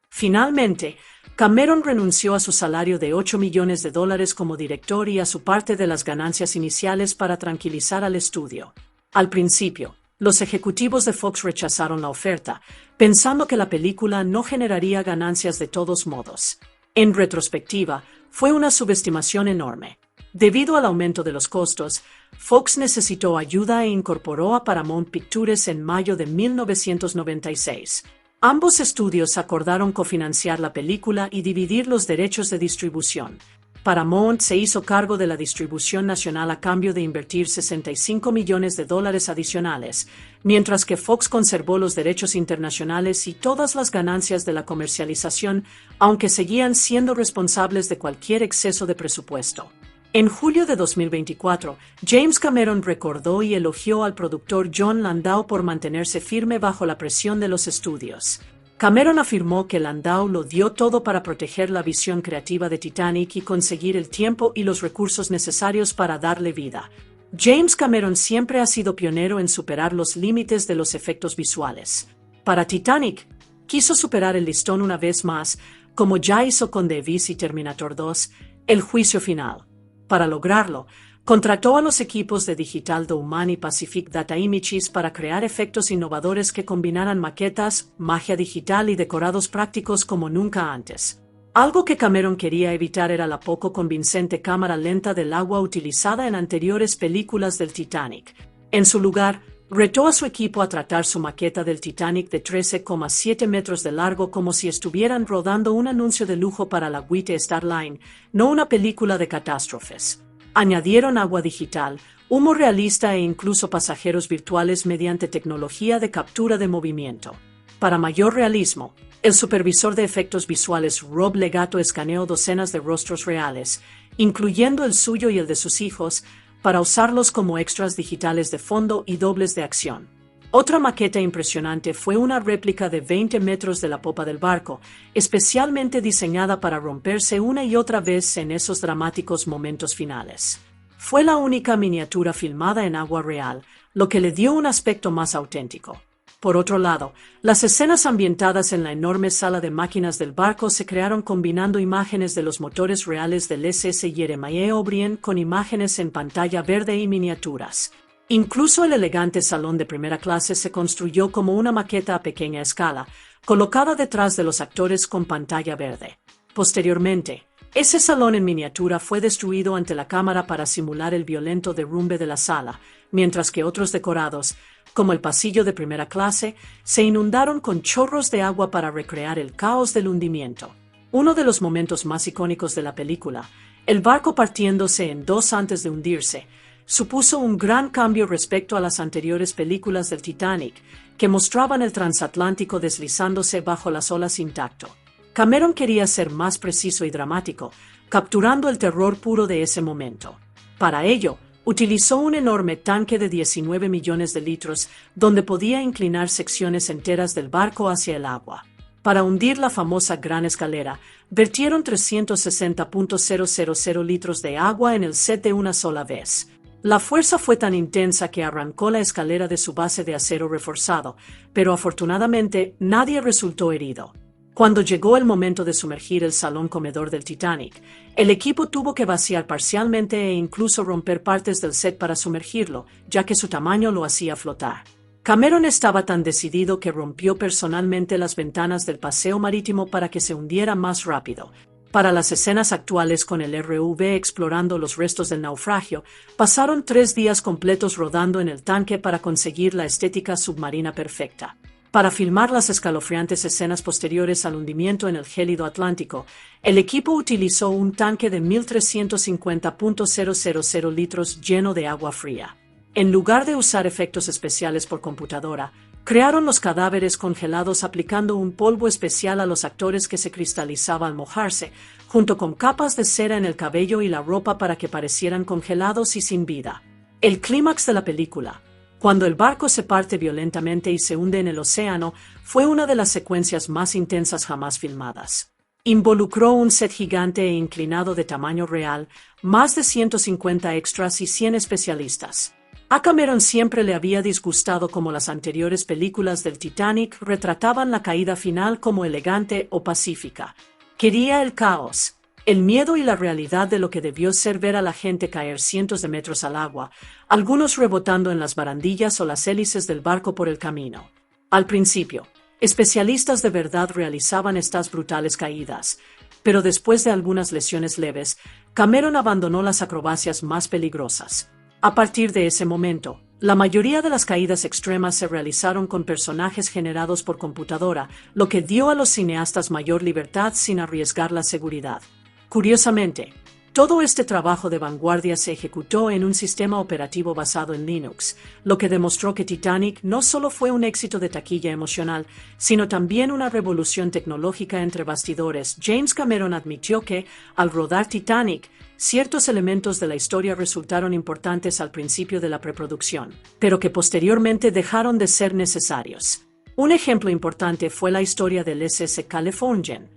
Finalmente, Cameron renunció a su salario de $8 millones como director y a su parte de las ganancias iniciales para tranquilizar al estudio. Al principio, los ejecutivos de Fox rechazaron la oferta, pensando que la película no generaría ganancias de todos modos. En retrospectiva, fue una subestimación enorme. Debido al aumento de los costos, Fox necesitó ayuda e incorporó a Paramount Pictures en mayo de 1996. Ambos estudios acordaron cofinanciar la película y dividir los derechos de distribución. Paramount se hizo cargo de la distribución nacional a cambio de invertir $65 millones adicionales, mientras que Fox conservó los derechos internacionales y todas las ganancias de la comercialización, aunque seguían siendo responsables de cualquier exceso de presupuesto. En julio de 2024, James Cameron recordó y elogió al productor John Landau por mantenerse firme bajo la presión de los estudios. Cameron afirmó que Landau lo dio todo para proteger la visión creativa de Titanic y conseguir el tiempo y los recursos necesarios para darle vida. James Cameron siempre ha sido pionero en superar los límites de los efectos visuales. Para Titanic, quiso superar el listón una vez más, como ya hizo con The Abyss y Terminator 2, El juicio final. Para lograrlo, contrató a los equipos de Digital Douman y Pacific Data Images para crear efectos innovadores que combinaran maquetas, magia digital y decorados prácticos como nunca antes. Algo que Cameron quería evitar era la poco convincente cámara lenta del agua utilizada en anteriores películas del Titanic. En su lugar, retó a su equipo a tratar su maqueta del Titanic de 13,7 metros de largo como si estuvieran rodando un anuncio de lujo para la White Star Line, no una película de catástrofes. Añadieron agua digital, humo realista e incluso pasajeros virtuales mediante tecnología de captura de movimiento. Para mayor realismo, el supervisor de efectos visuales Rob Legato escaneó docenas de rostros reales, incluyendo el suyo y el de sus hijos, para usarlos como extras digitales de fondo y dobles de acción. Otra maqueta impresionante fue una réplica de 20 metros de la popa del barco, especialmente diseñada para romperse una y otra vez en esos dramáticos momentos finales. Fue la única miniatura filmada en agua real, lo que le dio un aspecto más auténtico. Por otro lado, las escenas ambientadas en la enorme sala de máquinas del barco se crearon combinando imágenes de los motores reales del SS Jeremiah O'Brien con imágenes en pantalla verde y miniaturas. Incluso el elegante salón de primera clase se construyó como una maqueta a pequeña escala, colocada detrás de los actores con pantalla verde. Posteriormente, ese salón en miniatura fue destruido ante la cámara para simular el violento derrumbe de la sala, mientras que otros decorados, como el pasillo de primera clase, se inundaron con chorros de agua para recrear el caos del hundimiento. Uno de los momentos más icónicos de la película, el barco partiéndose en dos antes de hundirse, supuso un gran cambio respecto a las anteriores películas del Titanic, que mostraban el transatlántico deslizándose bajo las olas intacto. Cameron quería ser más preciso y dramático, capturando el terror puro de ese momento. Para ello, utilizó un enorme tanque de 19 millones de litros, donde podía inclinar secciones enteras del barco hacia el agua. Para hundir la famosa Gran Escalera, vertieron 360.000 litros de agua en el set de una sola vez. La fuerza fue tan intensa que arrancó la escalera de su base de acero reforzado, pero afortunadamente nadie resultó herido. Cuando llegó el momento de sumergir el salón comedor del Titanic, el equipo tuvo que vaciar parcialmente e incluso romper partes del set para sumergirlo, ya que su tamaño lo hacía flotar. Cameron estaba tan decidido que rompió personalmente las ventanas del paseo marítimo para que se hundiera más rápido. Para las escenas actuales con el RV explorando los restos del naufragio, pasaron 3 días completos rodando en el tanque para conseguir la estética submarina perfecta. Para filmar las escalofriantes escenas posteriores al hundimiento en el gélido Atlántico, el equipo utilizó un tanque de 1.350.000 litros lleno de agua fría. En lugar de usar efectos especiales por computadora, crearon los cadáveres congelados aplicando un polvo especial a los actores que se cristalizaba al mojarse, junto con capas de cera en el cabello y la ropa para que parecieran congelados y sin vida. El clímax de la película, cuando el barco se parte violentamente y se hunde en el océano, fue una de las secuencias más intensas jamás filmadas. Involucró un set gigante e inclinado de tamaño real, más de 150 extras y 100 especialistas. A Cameron siempre le había disgustado cómo las anteriores películas del Titanic retrataban la caída final como elegante o pacífica. Quería el caos, el miedo y la realidad de lo que debió ser ver a la gente caer cientos de metros al agua, algunos rebotando en las barandillas o las hélices del barco por el camino. Al principio, especialistas de verdad realizaban estas brutales caídas, pero después de algunas lesiones leves, Cameron abandonó las acrobacias más peligrosas. A partir de ese momento, la mayoría de las caídas extremas se realizaron con personajes generados por computadora, lo que dio a los cineastas mayor libertad sin arriesgar la seguridad. Curiosamente, todo este trabajo de vanguardia se ejecutó en un sistema operativo basado en Linux, lo que demostró que Titanic no solo fue un éxito de taquilla emocional, sino también una revolución tecnológica entre bastidores. James Cameron admitió que, al rodar Titanic, ciertos elementos de la historia resultaron importantes al principio de la preproducción, pero que posteriormente dejaron de ser necesarios. Un ejemplo importante fue la historia del SS Californian,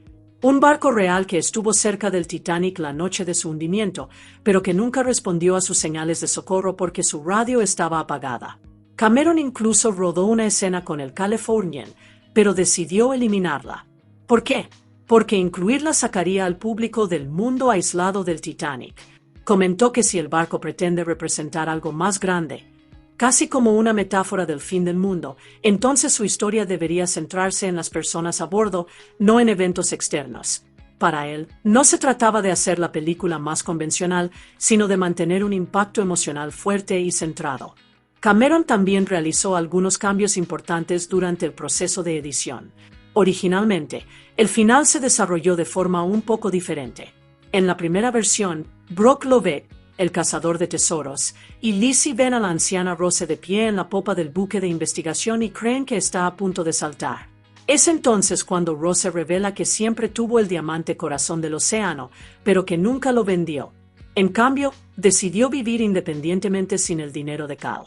un barco real que estuvo cerca del Titanic la noche de su hundimiento, pero que nunca respondió a sus señales de socorro porque su radio estaba apagada. Cameron incluso rodó una escena con el Californian, pero decidió eliminarla. ¿Por qué? Porque incluirla sacaría al público del mundo aislado del Titanic. Comentó que si el barco pretende representar algo más grande, casi como una metáfora del fin del mundo, entonces su historia debería centrarse en las personas a bordo, no en eventos externos. Para él, no se trataba de hacer la película más convencional, sino de mantener un impacto emocional fuerte y centrado. Cameron también realizó algunos cambios importantes durante el proceso de edición. Originalmente, el final se desarrolló de forma un poco diferente. En la primera versión, Brock Lovett, el cazador de tesoros, y Lizzie ven a la anciana Rose de pie en la popa del buque de investigación y creen que está a punto de saltar. Es entonces cuando Rose revela que siempre tuvo el diamante corazón del océano, pero que nunca lo vendió. En cambio, decidió vivir independientemente sin el dinero de Cal.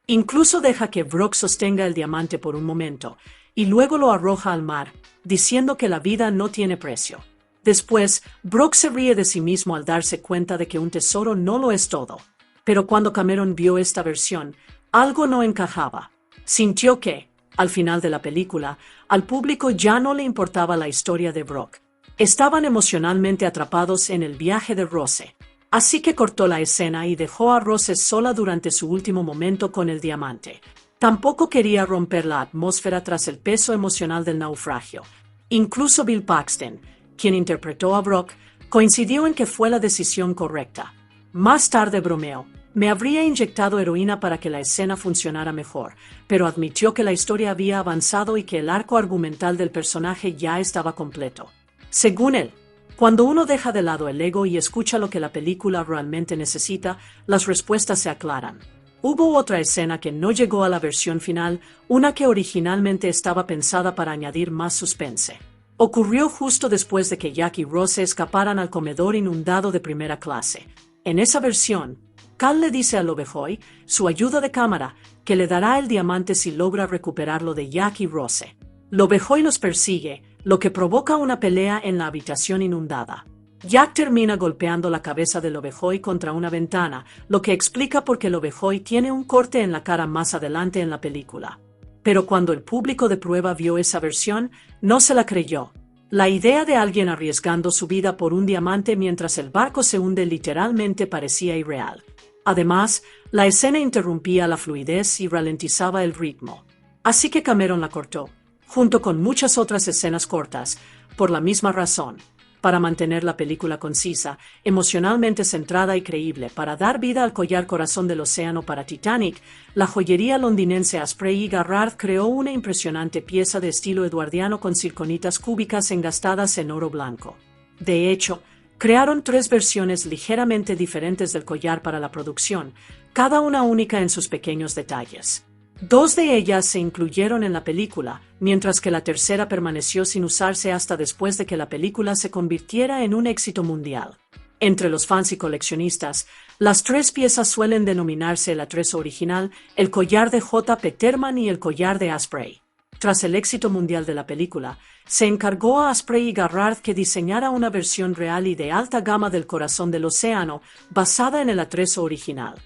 Incluso deja que Brock sostenga el diamante por un momento, y luego lo arroja al mar, diciendo que la vida no tiene precio. Después, Brock se ríe de sí mismo al darse cuenta de que un tesoro no lo es todo. Pero cuando Cameron vio esta versión, algo no encajaba. Sintió que, al final de la película, al público ya no le importaba la historia de Brock. Estaban emocionalmente atrapados en el viaje de Rose. Así que cortó la escena y dejó a Rose sola durante su último momento con el diamante. Tampoco quería romper la atmósfera tras el peso emocional del naufragio. Incluso Bill Paxton, quien interpretó a Brock, coincidió en que fue la decisión correcta. Más tarde bromeó: me habría inyectado heroína para que la escena funcionara mejor, pero admitió que la historia había avanzado y que el arco argumental del personaje ya estaba completo. Según él, cuando uno deja de lado el ego y escucha lo que la película realmente necesita, las respuestas se aclaran. Hubo otra escena que no llegó a la versión final, una que originalmente estaba pensada para añadir más suspense. Ocurrió justo después de que Jack y Rose escaparan al comedor inundado de primera clase. En esa versión, Cal le dice a Lovejoy, su ayuda de cámara, que le dará el diamante si logra recuperarlo de Jack y Rose. Lovejoy los persigue, lo que provoca una pelea en la habitación inundada. Jack termina golpeando la cabeza de Lovejoy contra una ventana, lo que explica por qué Lovejoy tiene un corte en la cara más adelante en la película. Pero cuando el público de prueba vio esa versión, no se la creyó. La idea de alguien arriesgando su vida por un diamante mientras el barco se hunde literalmente parecía irreal. Además, la escena interrumpía la fluidez y ralentizaba el ritmo. Así que Cameron la cortó, junto con muchas otras escenas cortas, por la misma razón. Para mantener la película concisa, emocionalmente centrada y creíble, para dar vida al collar corazón del océano para Titanic, la joyería londinense Asprey y Garrard creó una impresionante pieza de estilo eduardiano con circonitas cúbicas engastadas en oro blanco. De hecho, crearon 3 versiones ligeramente diferentes del collar para la producción, cada una única en sus pequeños detalles. 2 de ellas se incluyeron en la película, mientras que la tercera permaneció sin usarse hasta después de que la película se convirtiera en un éxito mundial. Entre los fans y coleccionistas, las 3 piezas suelen denominarse el atrezo original, el collar de J. Peterman y el collar de Asprey. Tras el éxito mundial de la película, se encargó a Asprey y Garrard que diseñara una versión real y de alta gama del corazón del océano, basada en el atrezo original.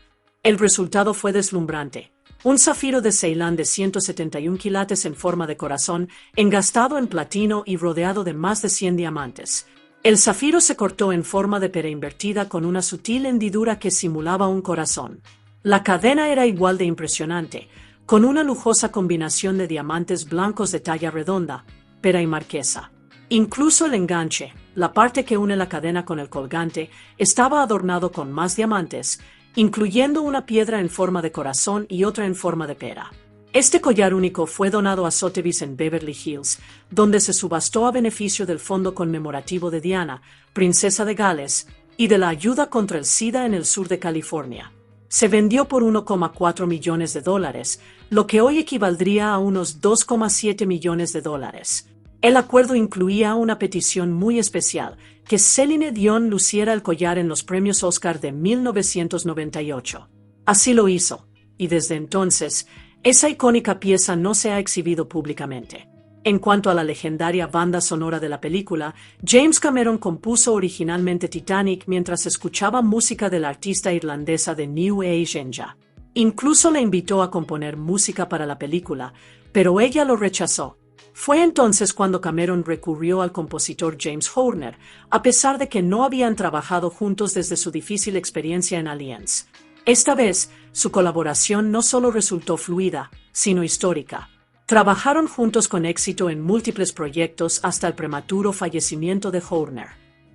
El resultado fue deslumbrante. Un zafiro de Ceilán de 171 quilates en forma de corazón, engastado en platino y rodeado de más de 100 diamantes. El zafiro se cortó en forma de pera invertida con una sutil hendidura que simulaba un corazón. La cadena era igual de impresionante, con una lujosa combinación de diamantes blancos de talla redonda, pera y marquesa. Incluso el enganche, la parte que une la cadena con el colgante, estaba adornado con más diamantes, incluyendo una piedra en forma de corazón y otra en forma de pera. Este collar único fue donado a Sotheby's en Beverly Hills, donde se subastó a beneficio del Fondo Conmemorativo de Diana, princesa de Gales, y de la ayuda contra el SIDA en el sur de California. Se vendió por $1,4 millones, lo que hoy equivaldría a unos $2,7 millones. El acuerdo incluía una petición muy especial, que Celine Dion luciera el collar en los premios Oscar de 1998. Así lo hizo, y desde entonces, Esa icónica pieza no se ha exhibido públicamente. En cuanto a la legendaria banda sonora de la película, James Cameron compuso originalmente Titanic mientras escuchaba música de la artista irlandesa de New Age Enya. Incluso le invitó a componer música para la película, pero ella lo rechazó. Fue entonces cuando Cameron recurrió al compositor James Horner, a pesar de que no habían trabajado juntos desde su difícil experiencia en Aliens. Esta vez, su colaboración no solo resultó fluida, sino histórica. Trabajaron juntos con éxito en múltiples proyectos hasta el prematuro fallecimiento de Horner.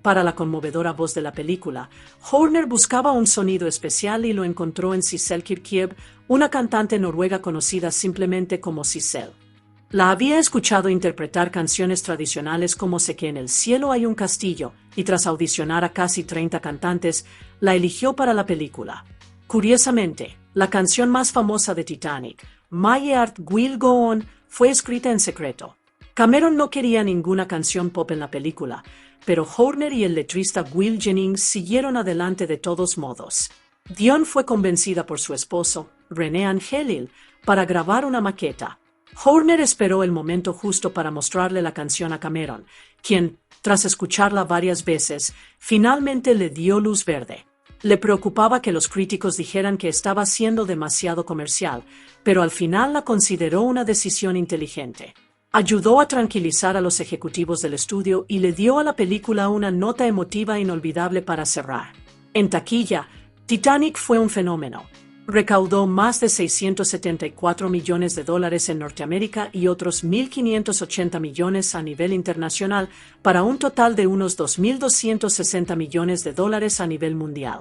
Para la conmovedora voz de la película, Horner buscaba un sonido especial y lo encontró en Sissel Kyrkjebø, una cantante noruega conocida simplemente como Sissel. La había escuchado interpretar canciones tradicionales como Sé que en el cielo hay un castillo, y tras audicionar a casi 30 cantantes, la eligió para la película. Curiosamente, la canción más famosa de Titanic, My Heart Will Go On, fue escrita en secreto. Cameron no quería ninguna canción pop en la película, pero Horner y el letrista Will Jennings siguieron adelante de todos modos. Dion fue convencida por su esposo, René Angelil, para grabar una maqueta. Horner esperó el momento justo para mostrarle la canción a Cameron, quien, tras escucharla varias veces, finalmente le dio luz verde. Le preocupaba que los críticos dijeran que estaba siendo demasiado comercial, pero al final la consideró una decisión inteligente. Ayudó a tranquilizar a los ejecutivos del estudio y le dio a la película una nota emotiva inolvidable para cerrar. En taquilla, Titanic fue un fenómeno. Recaudó más de $674 millones en Norteamérica y otros 1.580 millones a nivel internacional, para un total de unos $2.260 millones a nivel mundial.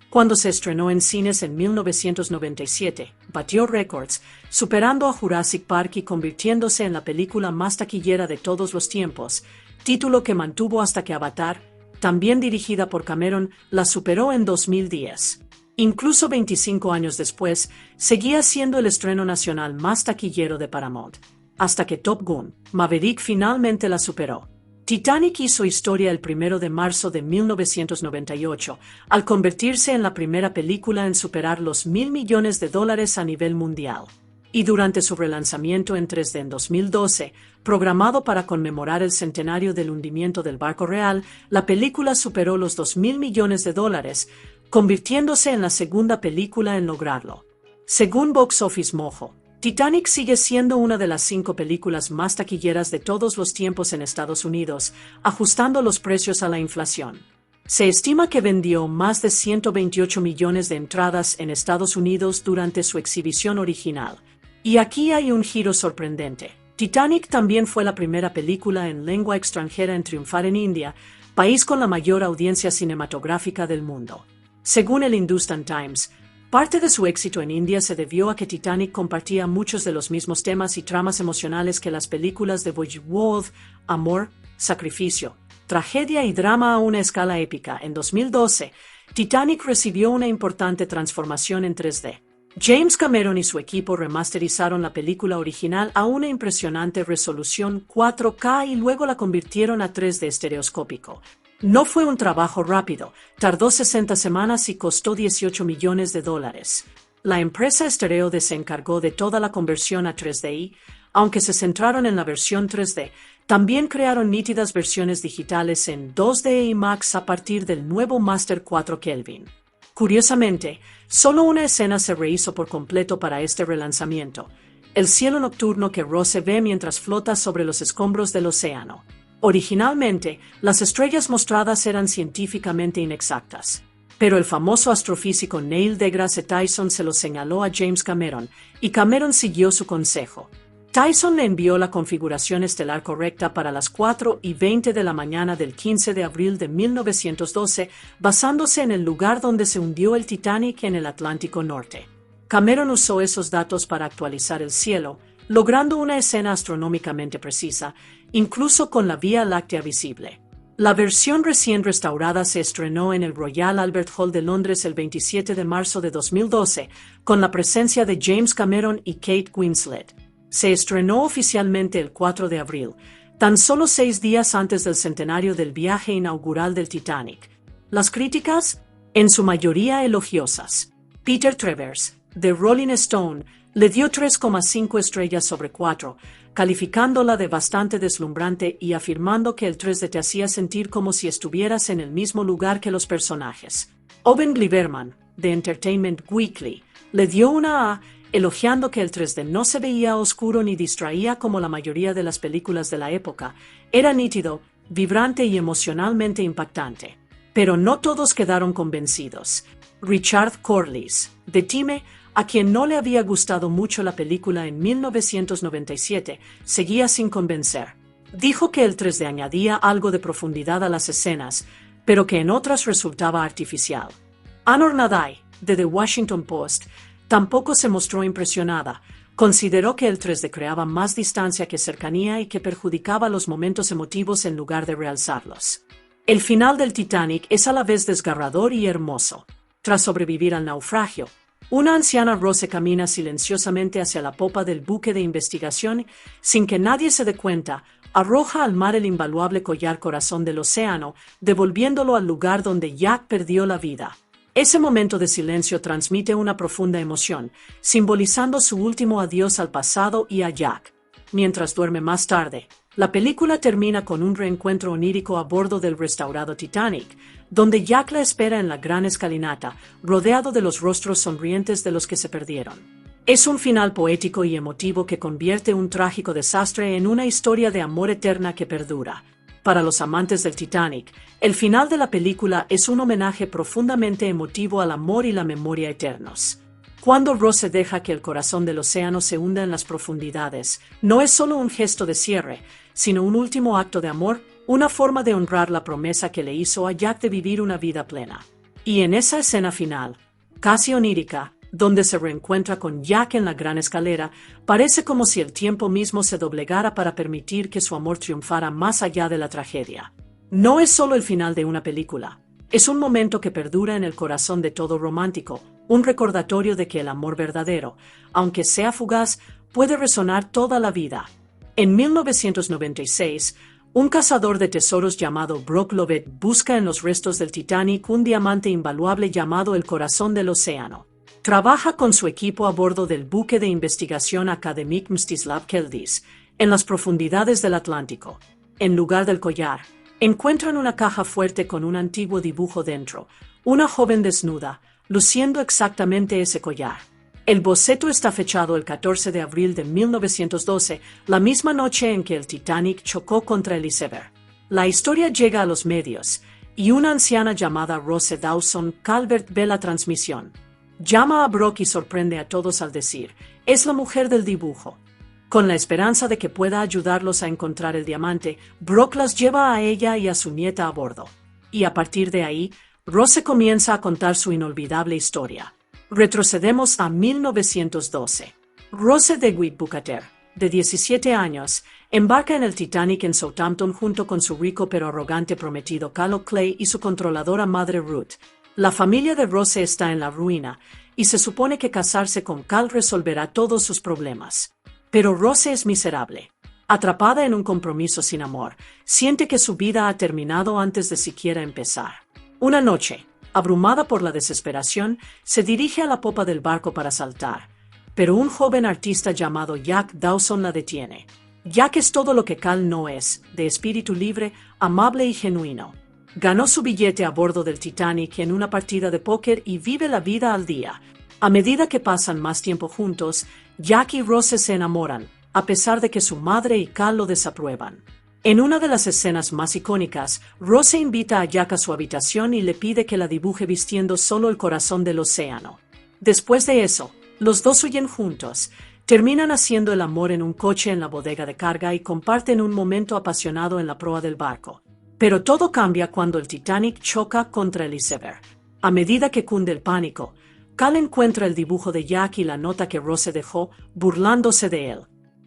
Cuando se estrenó en cines en 1997, batió récords, superando a Jurassic Park y convirtiéndose en la película más taquillera de todos los tiempos, título que mantuvo hasta que Avatar, también dirigida por Cameron, la superó en 2010. Incluso 25 años después, seguía siendo el estreno nacional más taquillero de Paramount, hasta que Top Gun: Maverick finalmente la superó. Titanic hizo historia el 1 de marzo de 1998, al convertirse en la primera película en superar los $1.000 millones a nivel mundial. Y durante su relanzamiento en 3D en 2012, programado para conmemorar el centenario del hundimiento del barco real, la película superó los $2.000 millones, convirtiéndose en la segunda película en lograrlo. Según Box Office Mojo, Titanic sigue siendo una de las 5 películas más taquilleras de todos los tiempos en Estados Unidos, ajustando los precios a la inflación. Se estima que vendió más de 128 millones de entradas en Estados Unidos durante su exhibición original. Y aquí hay un giro sorprendente. Titanic también fue la primera película en lengua extranjera en triunfar en India, país con la mayor audiencia cinematográfica del mundo. Según el Hindustan Times, parte de su éxito en India se debió a que Titanic compartía muchos de los mismos temas y tramas emocionales que las películas de Bollywood: amor, sacrificio, tragedia y drama a una escala épica. En 2012, Titanic recibió una importante transformación en 3D. James Cameron y su equipo remasterizaron la película original a una impresionante resolución 4K y luego la convirtieron a 3D estereoscópico. No fue un trabajo rápido, tardó 60 semanas y costó $18 millones. La empresa Stereo se encargó de toda la conversión a 3D y, aunque se centraron en la versión 3D, también crearon nítidas versiones digitales en 2D y Max a partir del nuevo Master 4 Kelvin. Curiosamente, solo una escena se rehizo por completo para este relanzamiento: el cielo nocturno que Rose ve mientras flota sobre los escombros del océano. Originalmente, las estrellas mostradas eran científicamente inexactas, pero el famoso astrofísico Neil deGrasse Tyson se lo señaló a James Cameron, y Cameron siguió su consejo. Tyson le envió la configuración estelar correcta para las 4:20 de la mañana del 15 de abril de 1912, basándose en el lugar donde se hundió el Titanic en el Atlántico Norte. Cameron usó esos datos para actualizar el cielo, logrando una escena astronómicamente precisa, incluso con la Vía Láctea visible. La versión recién restaurada se estrenó en el Royal Albert Hall de Londres el 27 de marzo de 2012, con la presencia de James Cameron y Kate Winslet. Se estrenó oficialmente el 4 de abril, tan solo 6 días antes del centenario del viaje inaugural del Titanic. Las críticas, en su mayoría elogiosas. Peter Travers, de Rolling Stone, Le dio 3,5 estrellas sobre 4, calificándola de bastante deslumbrante y afirmando que el 3D te hacía sentir como si estuvieras en el mismo lugar que los personajes. Owen Gleiberman, de Entertainment Weekly, le dio una A, elogiando que el 3D no se veía oscuro ni distraía como la mayoría de las películas de la época, era nítido, vibrante y emocionalmente impactante. Pero no todos quedaron convencidos. Richard Corliss, de Time, a quien no le había gustado mucho la película en 1997, seguía sin convencer. Dijo que el 3D añadía algo de profundidad a las escenas, pero que en otras resultaba artificial. Anor Nadai, de The Washington Post, tampoco se mostró impresionada. Consideró que el 3D creaba más distancia que cercanía y que perjudicaba los momentos emotivos en lugar de realzarlos. El final del Titanic es a la vez desgarrador y hermoso. Tras sobrevivir al naufragio, una anciana Rose camina silenciosamente hacia la popa del buque de investigación sin que nadie se dé cuenta, arroja al mar el invaluable collar Corazón del Océano, devolviéndolo al lugar donde Jack perdió la vida. Ese momento de silencio transmite una profunda emoción, simbolizando su último adiós al pasado y a Jack. Mientras duerme más tarde, la película termina con un reencuentro onírico a bordo del restaurado Titanic, donde Jack la espera en la gran escalinata, rodeado de los rostros sonrientes de los que se perdieron. Es un final poético y emotivo que convierte un trágico desastre en una historia de amor eterna que perdura. Para los amantes del Titanic, el final de la película es un homenaje profundamente emotivo al amor y la memoria eternos. Cuando Rose deja que el corazón del océano se hunda en las profundidades, no es solo un gesto de cierre, sino un último acto de amor, una forma de honrar la promesa que le hizo a Jack de vivir una vida plena. Y en esa escena final, casi onírica, donde se reencuentra con Jack en la gran escalera, parece como si el tiempo mismo se doblegara para permitir que su amor triunfara más allá de la tragedia. No es solo el final de una película, es un momento que perdura en el corazón de todo romántico, un recordatorio de que el amor verdadero, aunque sea fugaz, puede resonar toda la vida. En 1996, un cazador de tesoros llamado Brock Lovett busca en los restos del Titanic un diamante invaluable llamado el Corazón del Océano. Trabaja con su equipo a bordo del buque de investigación Akademik Mstislav Keldis, en las profundidades del Atlántico. En lugar del collar, encuentran una caja fuerte con un antiguo dibujo dentro, una joven desnuda, luciendo exactamente ese collar. El boceto está fechado el 14 de abril de 1912, la misma noche en que el Titanic chocó contra el iceberg. La historia llega a los medios, y una anciana llamada Rose Dawson Calvert ve la transmisión. Llama a Brock y sorprende a todos al decir, es la mujer del dibujo. Con la esperanza de que pueda ayudarlos a encontrar el diamante, Brock las lleva a ella y a su nieta a bordo. Y a partir de ahí, Rose comienza a contar su inolvidable historia. Retrocedemos a 1912. Rose DeWitt Bukater, de 17 años, embarca en el Titanic en Southampton junto con su rico pero arrogante prometido Cal Clay y su controladora madre Ruth. La familia de Rose está en la ruina, y se supone que casarse con Cal resolverá todos sus problemas. Pero Rose es miserable. Atrapada en un compromiso sin amor, siente que su vida ha terminado antes de siquiera empezar. Una noche, abrumada por la desesperación, se dirige a la popa del barco para saltar, pero un joven artista llamado Jack Dawson la detiene. Jack es todo lo que Cal no es, de espíritu libre, amable y genuino. Ganó su billete a bordo del Titanic en una partida de póker y vive la vida al día. A medida que pasan más tiempo juntos, Jack y Rose se enamoran, a pesar de que su madre y Cal lo desaprueban. En una de las escenas más icónicas, Rose invita a Jack a su habitación y le pide que la dibuje vistiendo solo el corazón del océano. Después de eso, los dos huyen juntos, terminan haciendo el amor en un coche en la bodega de carga y comparten un momento apasionado en la proa del barco. Pero todo cambia cuando el Titanic choca contra el iceberg. A medida que cunde el pánico, Cal encuentra el dibujo de Jack y la nota que Rose dejó, burlándose de él.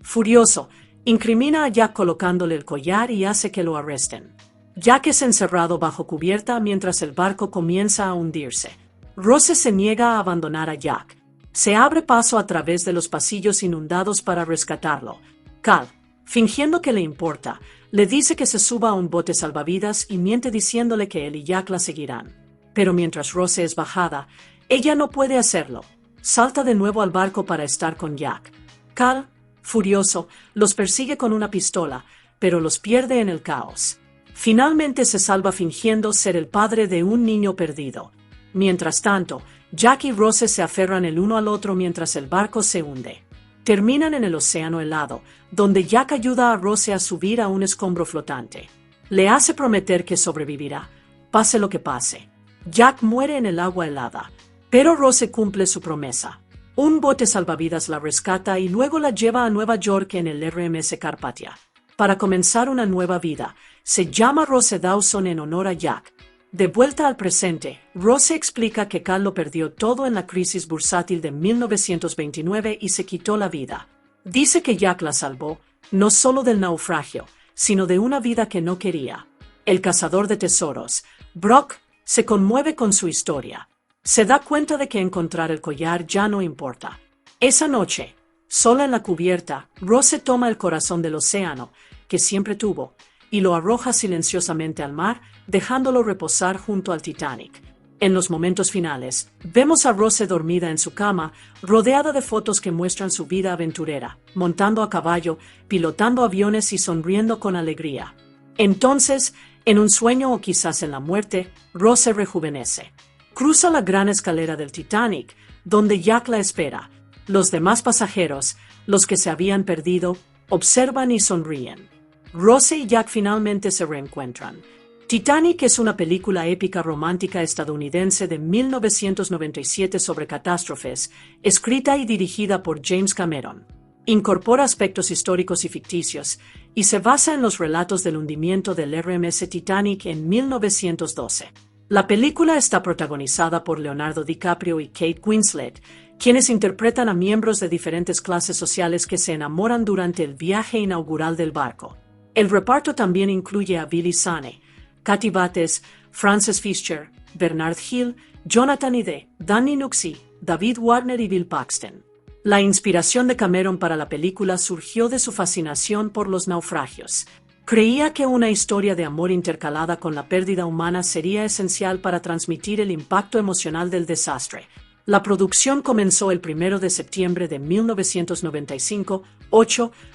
Furioso, incrimina a Jack colocándole el collar y hace que lo arresten. Jack es encerrado bajo cubierta mientras el barco comienza a hundirse. Rose se niega a abandonar a Jack. Se abre paso a través de los pasillos inundados para rescatarlo. Cal, fingiendo que le importa, le dice que se suba a un bote salvavidas y miente diciéndole que él y Jack la seguirán. Pero mientras Rose es bajada, ella no puede hacerlo. salta de nuevo al barco para estar con Jack. Cal, furioso, los persigue con una pistola, pero los pierde en el caos. Finalmente se salva fingiendo ser el padre de un niño perdido. Mientras tanto, Jack y Rose se aferran el uno al otro mientras el barco se hunde. Terminan en el océano helado, donde Jack ayuda a Rose a subir a un escombro flotante. Le hace prometer que sobrevivirá, pase lo que pase. Jack muere en el agua helada, pero Rose cumple su promesa. Un bote salvavidas la rescata y luego la lleva a Nueva York en el RMS Carpathia. Para comenzar una nueva vida, se llama Rose Dawson en honor a Jack. De vuelta al presente, Rose explica que Cal lo perdió todo en la crisis bursátil de 1929 y se quitó la vida. Dice que Jack la salvó, no solo del naufragio, sino de una vida que no quería. El cazador de tesoros, Brock, se conmueve con su historia. Se da cuenta de que encontrar el collar ya no importa. Esa noche, sola en la cubierta, Rose toma el corazón del océano, que siempre tuvo, y lo arroja silenciosamente al mar, dejándolo reposar junto al Titanic. En los momentos finales, vemos a Rose dormida en su cama, rodeada de fotos que muestran su vida aventurera, montando a caballo, pilotando aviones y sonriendo con alegría. Entonces, en un sueño o quizás en la muerte, Rose rejuvenece. Cruza la gran escalera del Titanic, donde Jack la espera. Los demás pasajeros, los que se habían perdido, observan y sonríen. Rose y Jack finalmente se reencuentran. Titanic es una película épica romántica estadounidense de 1997 sobre catástrofes, escrita y dirigida por James Cameron. Incorpora aspectos históricos y ficticios, y se basa en los relatos del hundimiento del RMS Titanic en 1912. La película está protagonizada por Leonardo DiCaprio y Kate Winslet, quienes interpretan a miembros de diferentes clases sociales que se enamoran durante el viaje inaugural del barco. El reparto también incluye a Billy Zane, Kathy Bates, Frances Fisher, Bernard Hill, Jonathan Ide, Danny Nuxi, David Warner y Bill Paxton. La inspiración de Cameron para la película surgió de su fascinación por los naufragios. Creía que una historia de amor intercalada con la pérdida humana sería esencial para transmitir el impacto emocional del desastre. La producción comenzó el 1 de septiembre de 1995,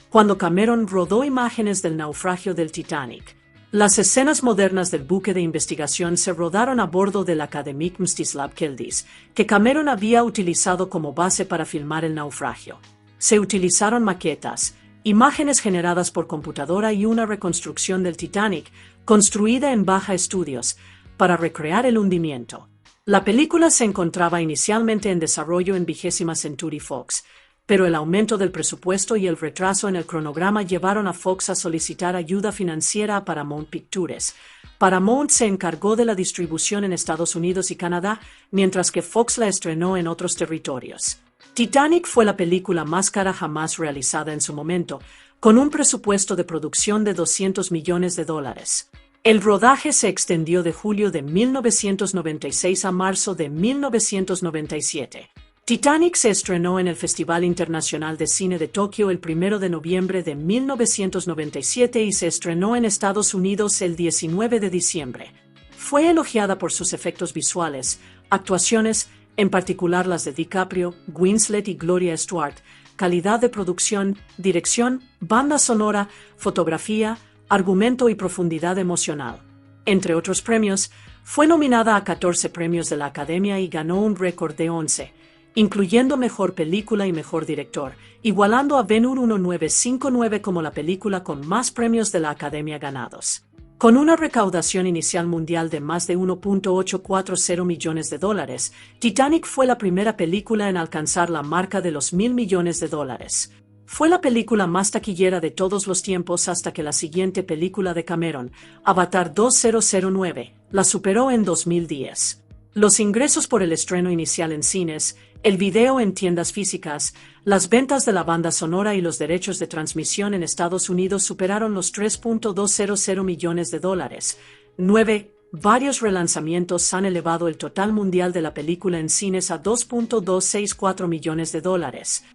cuando Cameron rodó imágenes del naufragio del Titanic. Las escenas modernas del buque de investigación se rodaron a bordo del Akademik Mstislav Keldis, que Cameron había utilizado como base para filmar el naufragio. Se utilizaron maquetas, imágenes generadas por computadora y una reconstrucción del Titanic, construida en Baja Studios, para recrear el hundimiento. La película se encontraba inicialmente en desarrollo en 20ª Century Fox, pero el aumento del presupuesto y el retraso en el cronograma llevaron a Fox a solicitar ayuda financiera a Paramount Pictures. Paramount se encargó de la distribución en Estados Unidos y Canadá, mientras que Fox la estrenó en otros territorios. Titanic fue la película más cara jamás realizada en su momento, con un presupuesto de producción de $200 millones. El rodaje se extendió de julio de 1996 a marzo de 1997. Titanic se estrenó en el Festival Internacional de Cine de Tokio el 1 de noviembre de 1997 y se estrenó en Estados Unidos el 19 de diciembre. Fue elogiada por sus efectos visuales, actuaciones, en particular las de DiCaprio, Winslet y Gloria Stuart, calidad de producción, dirección, banda sonora, fotografía, argumento y profundidad emocional. Entre otros premios, fue nominada a 14 premios de la Academia y ganó un récord de 11, incluyendo Mejor Película y Mejor Director, igualando a Ben-Hur 1959 como la película con más premios de la Academia ganados. Con una recaudación inicial mundial de más de $1.840 millones, Titanic fue la primera película en alcanzar la marca de los $1.000 millones. Fue la película más taquillera de todos los tiempos hasta que la siguiente película de Cameron, Avatar 2009, la superó en 2010. Los ingresos por el estreno inicial en cines, el video en tiendas físicas, las ventas de la banda sonora y los derechos de transmisión en Estados Unidos superaron los $3.200 millones. 9. Varios relanzamientos han elevado el total mundial de la película en cines a $2.264 millones,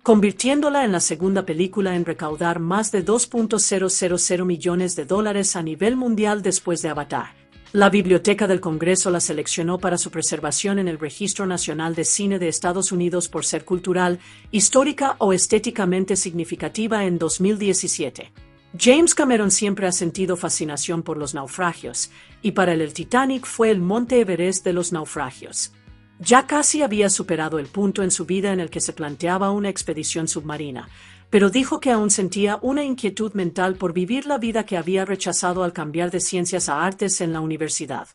convirtiéndola en la segunda película en recaudar más de $2.000 millones a nivel mundial después de Avatar. La Biblioteca del Congreso la seleccionó para su preservación en el Registro Nacional de Cine de Estados Unidos por ser cultural, histórica o estéticamente significativa en 2017. James Cameron siempre ha sentido fascinación por los naufragios, y para él el Titanic fue el Monte Everest de los naufragios. Ya casi había superado el punto en su vida en el que se planteaba una expedición submarina, pero dijo que aún sentía una inquietud mental por vivir la vida que había rechazado al cambiar de ciencias a artes en la universidad.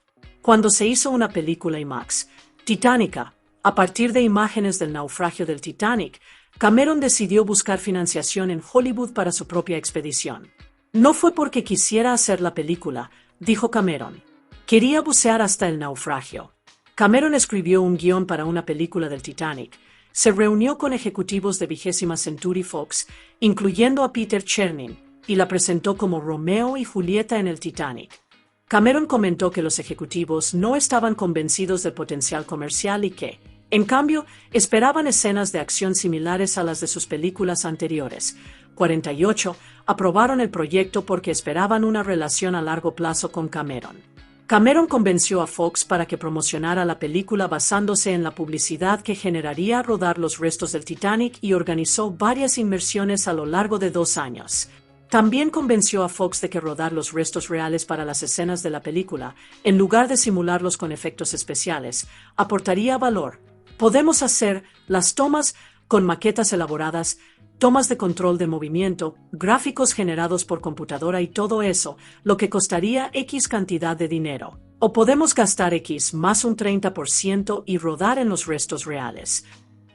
Cuando se hizo una película IMAX, Titanica, a partir de imágenes del naufragio del Titanic, Cameron decidió buscar financiación en Hollywood para su propia expedición. No fue porque quisiera hacer la película, dijo Cameron. Quería bucear hasta el naufragio. Cameron escribió un guión para una película del Titanic. Se reunió con ejecutivos de 20th Century Fox, incluyendo a Peter Chernin, y la presentó como Romeo y Julieta en el Titanic. Cameron comentó que los ejecutivos no estaban convencidos del potencial comercial y que, en cambio, esperaban escenas de acción similares a las de sus películas anteriores. 48 aprobaron el proyecto porque esperaban una relación a largo plazo con Cameron. Cameron convenció a Fox para que promocionara la película basándose en la publicidad que generaría rodar los restos del Titanic y organizó varias inmersiones a lo largo de 2 años. También convenció a Fox de que rodar los restos reales para las escenas de la película, en lugar de simularlos con efectos especiales, aportaría valor. Podemos hacer las tomas con maquetas elaboradas, tomas de control de movimiento, gráficos generados por computadora y todo eso, lo que costaría X cantidad de dinero. O podemos gastar X más un 30% y rodar en los restos reales.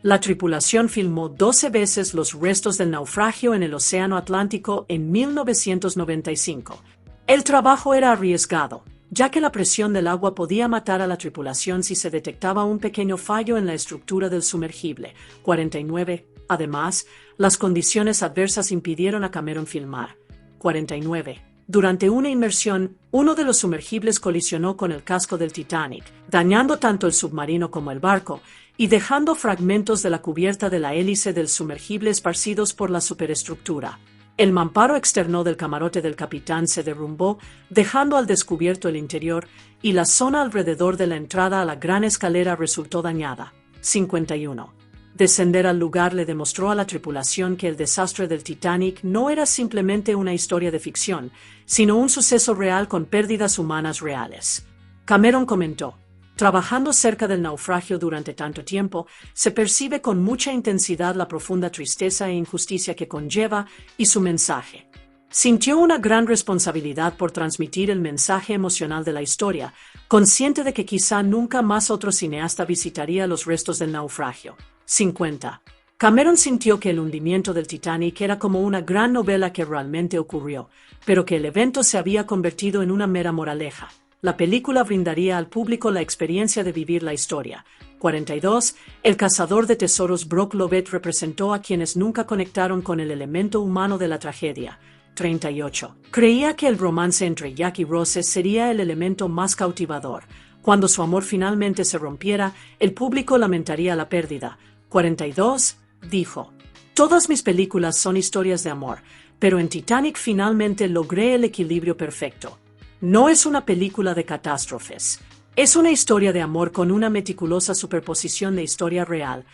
La tripulación filmó 12 veces los restos del naufragio en el Océano Atlántico en 1995. El trabajo era arriesgado, ya que la presión del agua podía matar a la tripulación si se detectaba un pequeño fallo en la estructura del sumergible. 49. Además, las condiciones adversas impidieron a Cameron filmar. 49. Durante una inmersión, uno de los sumergibles colisionó con el casco del Titanic, dañando tanto el submarino como el barco, y dejando fragmentos de la cubierta de la hélice del sumergible esparcidos por la superestructura. El mamparo externo del camarote del capitán se derrumbó, dejando al descubierto el interior, y la zona alrededor de la entrada a la gran escalera resultó dañada. 51. Descender al lugar le demostró a la tripulación que el desastre del Titanic no era simplemente una historia de ficción, sino un suceso real con pérdidas humanas reales. Cameron comentó: trabajando cerca del naufragio durante tanto tiempo, se percibe con mucha intensidad la profunda tristeza e injusticia que conlleva y su mensaje. Sintió una gran responsabilidad por transmitir el mensaje emocional de la historia, consciente de que quizá nunca más otro cineasta visitaría los restos del naufragio. 50. Cameron sintió que el hundimiento del Titanic era como una gran novela que realmente ocurrió, pero que el evento se había convertido en una mera moraleja. La película brindaría al público la experiencia de vivir la historia. 42. El cazador de tesoros Brock Lovett representó a quienes nunca conectaron con el elemento humano de la tragedia. 38. Creía que el romance entre Jack y Rose sería el elemento más cautivador. Cuando su amor finalmente se rompiera, el público lamentaría la pérdida. 42. Dijo: todas mis películas son historias de amor, pero en Titanic finalmente logré el equilibrio perfecto. No es una película de catástrofes. Es una historia de amor con una meticulosa superposición de historia real.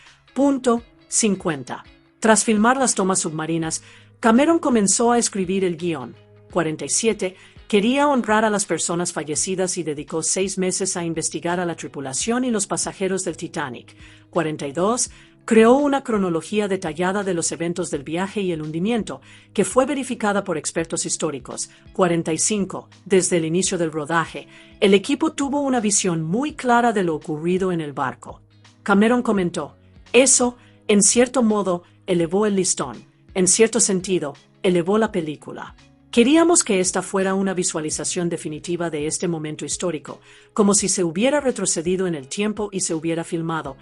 50. Tras filmar las tomas submarinas, Cameron comenzó a escribir el guión. 47. Quería honrar a las personas fallecidas y dedicó 6 meses a investigar a la tripulación y los pasajeros del Titanic. 42. Creó una cronología detallada de los eventos del viaje y el hundimiento, que fue verificada por expertos históricos. 45. Desde el inicio del rodaje, el equipo tuvo una visión muy clara de lo ocurrido en el barco. Cameron comentó: eso, en cierto modo, elevó el listón. En cierto sentido, elevó la película. Queríamos que esta fuera una visualización definitiva de este momento histórico, como si se hubiera retrocedido en el tiempo y se hubiera filmado.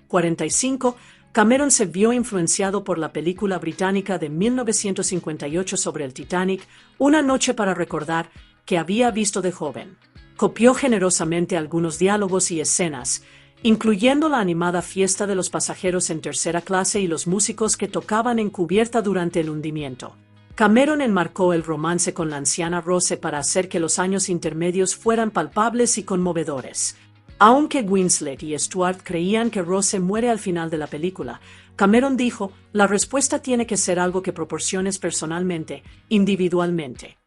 45. Cameron se vio influenciado por la película británica de 1958 sobre el Titanic, Una noche para recordar, que había visto de joven. Copió generosamente algunos diálogos y escenas, incluyendo la animada fiesta de los pasajeros en tercera clase y los músicos que tocaban en cubierta durante el hundimiento. Cameron enmarcó el romance con la anciana Rose para hacer que los años intermedios fueran palpables y conmovedores. Aunque Winslet y Stewart creían que Rose muere al final de la película, Cameron dijo, la respuesta tiene que ser algo que proporciones personalmente, individualmente.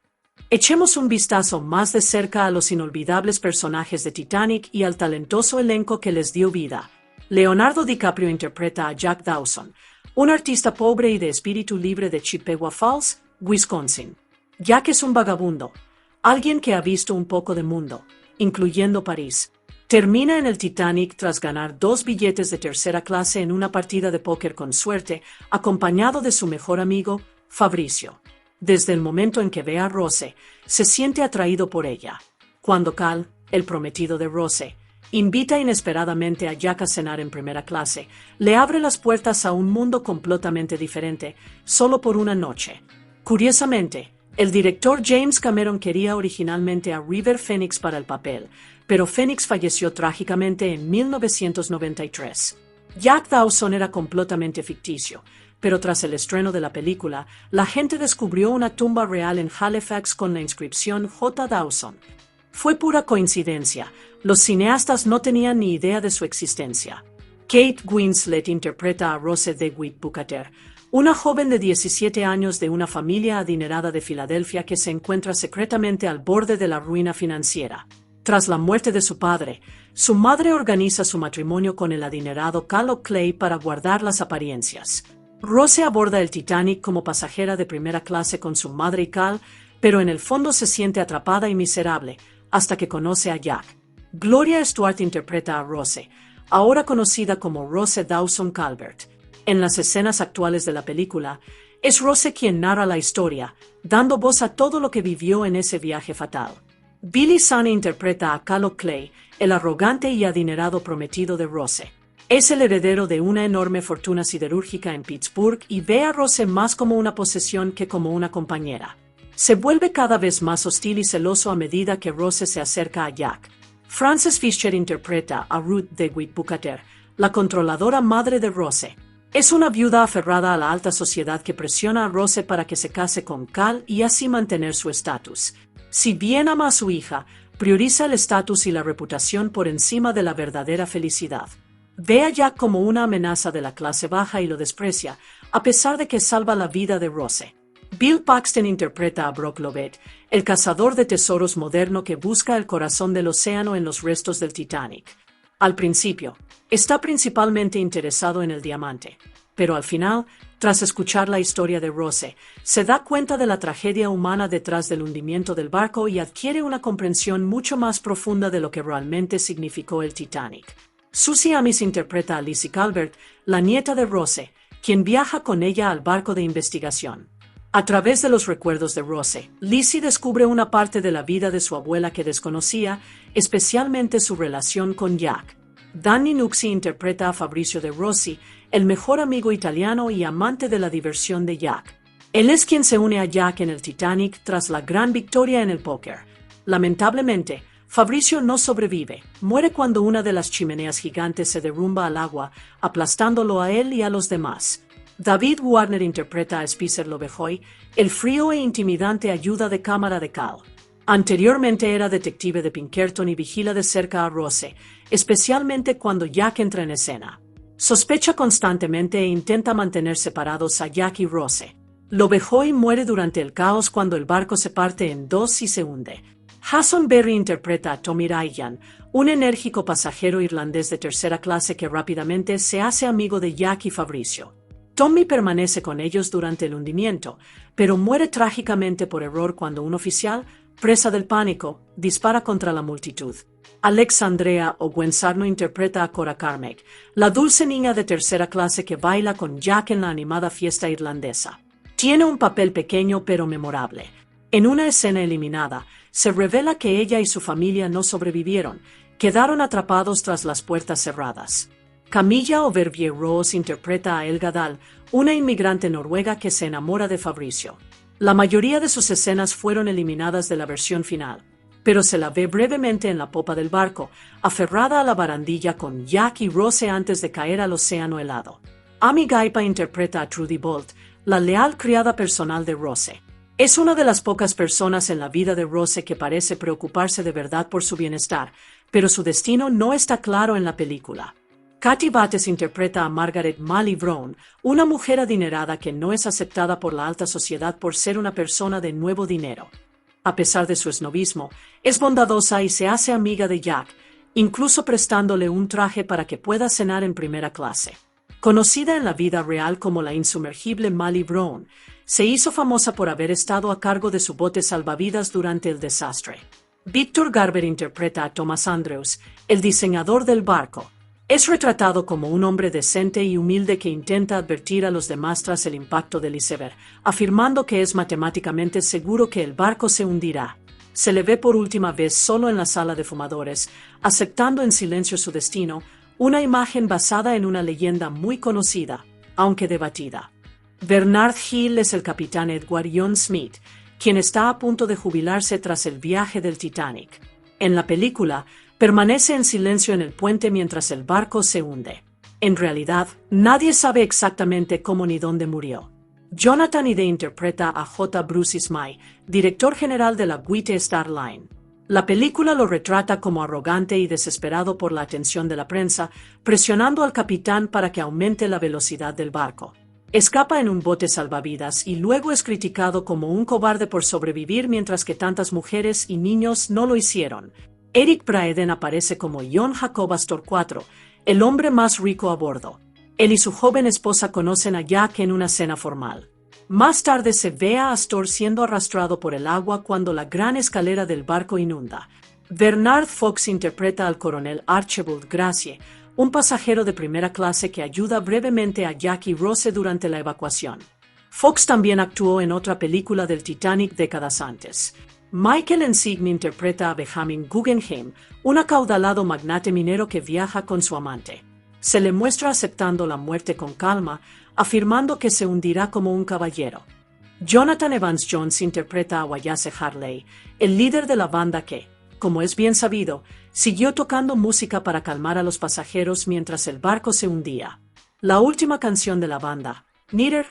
Echemos un vistazo más de cerca a los inolvidables personajes de Titanic y al talentoso elenco que les dio vida. Leonardo DiCaprio interpreta a Jack Dawson, un artista pobre y de espíritu libre de Chippewa Falls, Wisconsin. Jack es un vagabundo, alguien que ha visto un poco de mundo, incluyendo París. Termina en el Titanic tras ganar 2 billetes de tercera clase en una partida de póker con suerte, acompañado de su mejor amigo, Fabricio. Desde el momento en que ve a Rose, se siente atraído por ella. Cuando Cal, el prometido de Rose, invita inesperadamente a Jack a cenar en primera clase, le abre las puertas a un mundo completamente diferente, solo por una noche. Curiosamente, el director James Cameron quería originalmente a River Phoenix para el papel, pero Phoenix falleció trágicamente en 1993. Jack Dawson era completamente ficticio, pero tras el estreno de la película, la gente descubrió una tumba real en Halifax con la inscripción J. Dawson. Fue pura coincidencia, los cineastas no tenían ni idea de su existencia. Kate Winslet interpreta a Rose DeWitt Bukater, una joven de 17 años de una familia adinerada de Filadelfia que se encuentra secretamente al borde de la ruina financiera. Tras la muerte de su padre, su madre organiza su matrimonio con el adinerado Cal O'Clay para guardar las apariencias. Rose aborda el Titanic como pasajera de primera clase con su madre y Cal, pero en el fondo se siente atrapada y miserable, hasta que conoce a Jack. Gloria Stuart interpreta a Rose, ahora conocida como Rose Dawson Calvert. En las escenas actuales de la película, es Rose quien narra la historia, dando voz a todo lo que vivió en ese viaje fatal. Billy Zane interpreta a Cal O'Clay, el arrogante y adinerado prometido de Rose. Es el heredero de una enorme fortuna siderúrgica en Pittsburgh y ve a Rose más como una posesión que como una compañera. Se vuelve cada vez más hostil y celoso a medida que Rose se acerca a Jack. Frances Fisher interpreta a Ruth DeWitt Bukater, la controladora madre de Rose. Es una viuda aferrada a la alta sociedad que presiona a Rose para que se case con Cal y así mantener su estatus. Si bien ama a su hija, prioriza el estatus y la reputación por encima de la verdadera felicidad. Ve a Jack como una amenaza de la clase baja y lo desprecia, a pesar de que salva la vida de Rose. Bill Paxton interpreta a Brock Lovett, el cazador de tesoros moderno que busca el corazón del océano en los restos del Titanic. Al principio, está principalmente interesado en el diamante, pero al final, tras escuchar la historia de Rose, se da cuenta de la tragedia humana detrás del hundimiento del barco y adquiere una comprensión mucho más profunda de lo que realmente significó el Titanic. Susie Amis interpreta a Lizzie Calvert, la nieta de Rose, quien viaja con ella al barco de investigación. A través de los recuerdos de Rose, Lizzie descubre una parte de la vida de su abuela que desconocía, especialmente su relación con Jack. Danny Nucci interpreta a Fabrizio de Rossi, el mejor amigo italiano y amante de la diversión de Jack. Él es quien se une a Jack en el Titanic tras la gran victoria en el póker. Lamentablemente, Fabrizio no sobrevive, muere cuando una de las chimeneas gigantes se derrumba al agua, aplastándolo a él y a los demás. David Warner interpreta a Spicer Lovejoy, el frío e intimidante ayuda de cámara de Cal. Anteriormente era detective de Pinkerton y vigila de cerca a Rose, especialmente cuando Jack entra en escena. Sospecha constantemente e intenta mantener separados a Jack y Rose. Lovejoy muere durante el caos cuando el barco se parte en dos y se hunde. Jason Berry interpreta a Tommy Ryan, un enérgico pasajero irlandés de tercera clase que rápidamente se hace amigo de Jack y Fabrizio. Tommy permanece con ellos durante el hundimiento, pero muere trágicamente por error cuando un oficial, presa del pánico, dispara contra la multitud. Alexandrea Ogwensarno interpreta a Cora Carmack, la dulce niña de tercera clase que baila con Jack en la animada fiesta irlandesa. Tiene un papel pequeño pero memorable. En una escena eliminada, se revela que ella y su familia no sobrevivieron, quedaron atrapados tras las puertas cerradas. Camilla Overvier Rose interpreta a Elga Dahl, una inmigrante noruega que se enamora de Fabrizio. La mayoría de sus escenas fueron eliminadas de la versión final, pero se la ve brevemente en la popa del barco, aferrada a la barandilla con Jack y Rose antes de caer al océano helado. Amy Gaipa interpreta a Trudy Bolt, la leal criada personal de Rose. Es una de las pocas personas en la vida de Rose que parece preocuparse de verdad por su bienestar, pero su destino no está claro en la película. Kathy Bates interpreta a Margaret Malley Brown, una mujer adinerada que no es aceptada por la alta sociedad por ser una persona de nuevo dinero. A pesar de su esnovismo, es bondadosa y se hace amiga de Jack, incluso prestándole un traje para que pueda cenar en primera clase. Conocida en la vida real como la insumergible Malley Brown, se hizo famosa por haber estado a cargo de su bote salvavidas durante el desastre. Victor Garber interpreta a Thomas Andrews, el diseñador del barco. Es retratado como un hombre decente y humilde que intenta advertir a los demás tras el impacto del iceberg, afirmando que es matemáticamente seguro que el barco se hundirá. Se le ve por última vez solo en la sala de fumadores, aceptando en silencio su destino, una imagen basada en una leyenda muy conocida, aunque debatida. Bernard Hill es el capitán Edward John Smith, quien está a punto de jubilarse tras el viaje del Titanic. En la película, permanece en silencio en el puente mientras el barco se hunde. En realidad, nadie sabe exactamente cómo ni dónde murió. Jonathan Ide interpreta a J. Bruce Ismay, director general de la Great Star Line. La película lo retrata como arrogante y desesperado por la atención de la prensa, presionando al capitán para que aumente la velocidad del barco. Escapa en un bote salvavidas y luego es criticado como un cobarde por sobrevivir mientras que tantas mujeres y niños no lo hicieron. Eric Braeden aparece como John Jacob Astor IV, el hombre más rico a bordo. Él y su joven esposa conocen a Jack en una cena formal. Más tarde se ve a Astor siendo arrastrado por el agua cuando la gran escalera del barco inunda. Bernard Fox interpreta al coronel Archibald Gracie, un pasajero de primera clase que ayuda brevemente a Jack y Rose durante la evacuación. Fox también actuó en otra película del Titanic décadas antes. Michael Ensign interpreta a Benjamin Guggenheim, un acaudalado magnate minero que viaja con su amante. Se le muestra aceptando la muerte con calma, afirmando que se hundirá como un caballero. Jonathan Evans Jones interpreta a Wallace Harley, el líder de la banda que, como es bien sabido, siguió tocando música para calmar a los pasajeros mientras el barco se hundía. La última canción de la banda, Neither,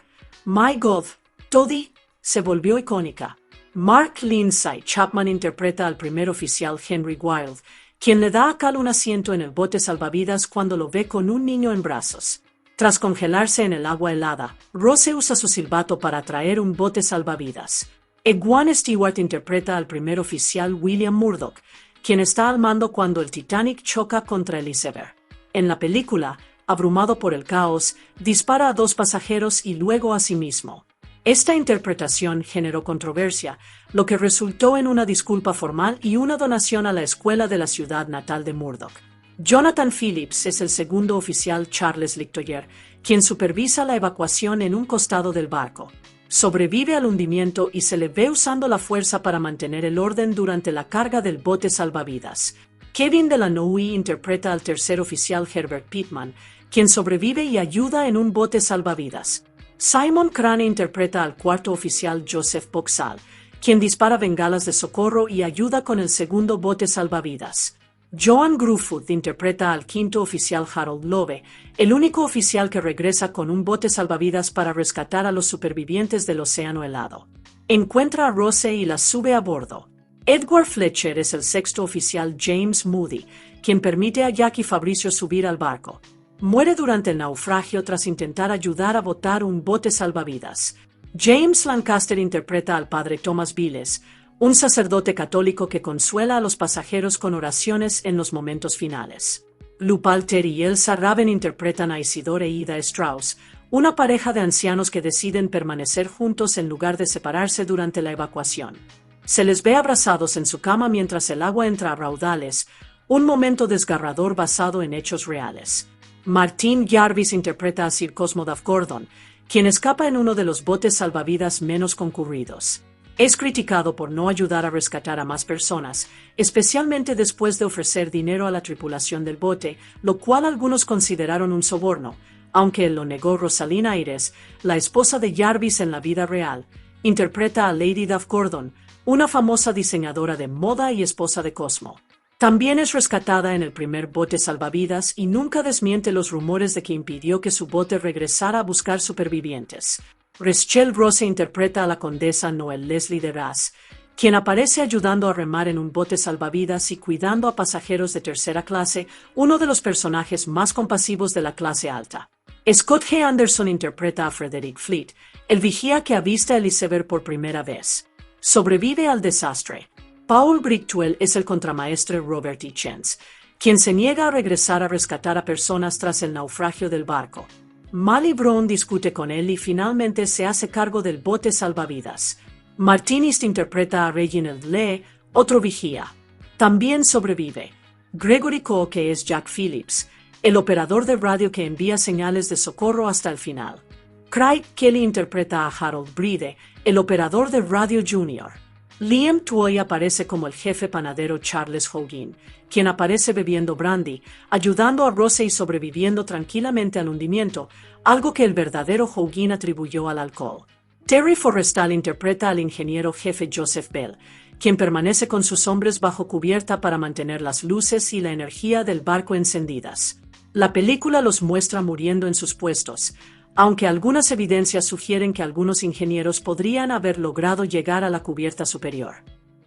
My God, Toddy, se volvió icónica. Mark Lindsay Chapman interpreta al primer oficial Henry Wilde, quien le da a Cal un asiento en el bote salvavidas cuando lo ve con un niño en brazos. Tras congelarse en el agua helada, Rose usa su silbato para atraer un bote salvavidas. Egwene Stewart interpreta al primer oficial William Murdoch, quien está al mando cuando el Titanic choca contra el iceberg. En la película, abrumado por el caos, dispara a 2 pasajeros y luego a sí mismo. Esta interpretación generó controversia, lo que resultó en una disculpa formal y una donación a la escuela de la ciudad natal de Murdoch. Jonathan Phillips es el segundo oficial Charles Lictoyer, quien supervisa la evacuación en un costado del barco. Sobrevive al hundimiento y se le ve usando la fuerza para mantener el orden durante la carga del bote salvavidas. Kevin Delanoë interpreta al tercer oficial Herbert Pittman, quien sobrevive y ayuda en un bote salvavidas. Simon Crane interpreta al cuarto oficial Joseph Boxall, quien dispara bengalas de socorro y ayuda con el segundo bote salvavidas. Joan Gruffud interpreta al quinto oficial Harold Love, el único oficial que regresa con un bote salvavidas para rescatar a los supervivientes del océano helado. Encuentra a Rose y la sube a bordo. Edward Fletcher es el sexto oficial James Moody, quien permite a Jack y Fabricio subir al barco. Muere durante el naufragio tras intentar ayudar a botar un bote salvavidas. James Lancaster interpreta al padre Thomas Biles, un sacerdote católico que consuela a los pasajeros con oraciones en los momentos finales. Lou Palter y Elsa Raven interpretan a Isidore e Ida Strauss, una pareja de ancianos que deciden permanecer juntos en lugar de separarse durante la evacuación. Se les ve abrazados en su cama mientras el agua entra a raudales, un momento desgarrador basado en hechos reales. Martin Jarvis interpreta a Sir Cosmodath Gordon, quien escapa en uno de los botes salvavidas menos concurridos. Es criticado por no ayudar a rescatar a más personas, especialmente después de ofrecer dinero a la tripulación del bote, lo cual algunos consideraron un soborno, aunque lo negó Rosalind Ayres, la esposa de Jarvis en la vida real. Interpreta a Lady Duff Gordon, una famosa diseñadora de moda y esposa de Cosmo. También es rescatada en el primer bote salvavidas y nunca desmiente los rumores de que impidió que su bote regresara a buscar supervivientes. Rachel Rose interpreta a la condesa Noelle Leslie de Ras, quien aparece ayudando a remar en un bote salvavidas y cuidando a pasajeros de tercera clase, uno de los personajes más compasivos de la clase alta. Scott G. Anderson interpreta a Frederick Fleet, el vigía que avista el iceberg por primera vez. Sobrevive al desastre. Paul Bricktuel es el contramaestre Robert E. Chance, quien se niega a regresar a rescatar a personas tras el naufragio del barco. Molly Brown discute con él y finalmente se hace cargo del bote salvavidas. Martin East interpreta a Reginald Lee, otro vigía. También sobrevive Gregory Coe, que es Jack Phillips, el operador de radio que envía señales de socorro hasta el final. Craig Kelly interpreta a Harold Bride, el operador de radio junior. Liam Twoi aparece como el jefe panadero Charles Hougin, quien aparece bebiendo brandy, ayudando a Rose y sobreviviendo tranquilamente al hundimiento, algo que el verdadero Hougin atribuyó al alcohol. Terry Forrestal interpreta al ingeniero jefe Joseph Bell, quien permanece con sus hombres bajo cubierta para mantener las luces y la energía del barco encendidas. La película los muestra muriendo en sus puestos, aunque algunas evidencias sugieren que algunos ingenieros podrían haber logrado llegar a la cubierta superior.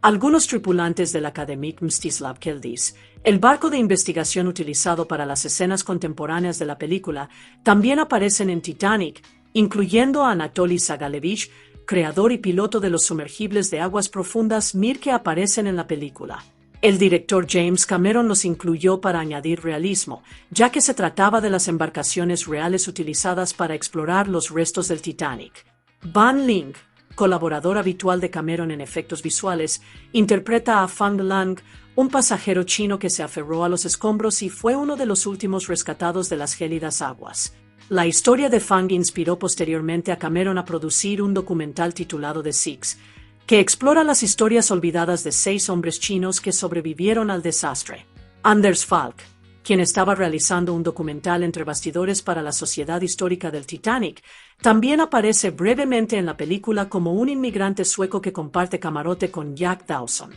Algunos tripulantes del Akademik Mstislav Keldis, el barco de investigación utilizado para las escenas contemporáneas de la película, también aparecen en Titanic, incluyendo a Anatoly Zagalevich, creador y piloto de los sumergibles de aguas profundas Mir que aparecen en la película. El director James Cameron los incluyó para añadir realismo, ya que se trataba de las embarcaciones reales utilizadas para explorar los restos del Titanic. Van Ling, colaborador habitual de Cameron en efectos visuales, interpreta a Fang Lang, un pasajero chino que se aferró a los escombros y fue uno de los últimos rescatados de las gélidas aguas. La historia de Fang inspiró posteriormente a Cameron a producir un documental titulado The Six, que explora las historias olvidadas de 6 hombres chinos que sobrevivieron al desastre. Anders Falk, quien estaba realizando un documental entre bastidores para la Sociedad Histórica del Titanic, también aparece brevemente en la película como un inmigrante sueco que comparte camarote con Jack Dawson.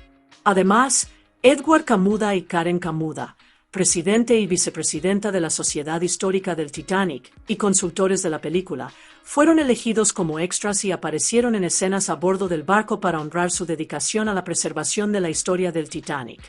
Además, Edward Kamuda y Karen Kamuda, presidente y vicepresidenta de la Sociedad Histórica del Titanic y consultores de la película, fueron elegidos como extras y aparecieron en escenas a bordo del barco para honrar su dedicación a la preservación de la historia del Titanic.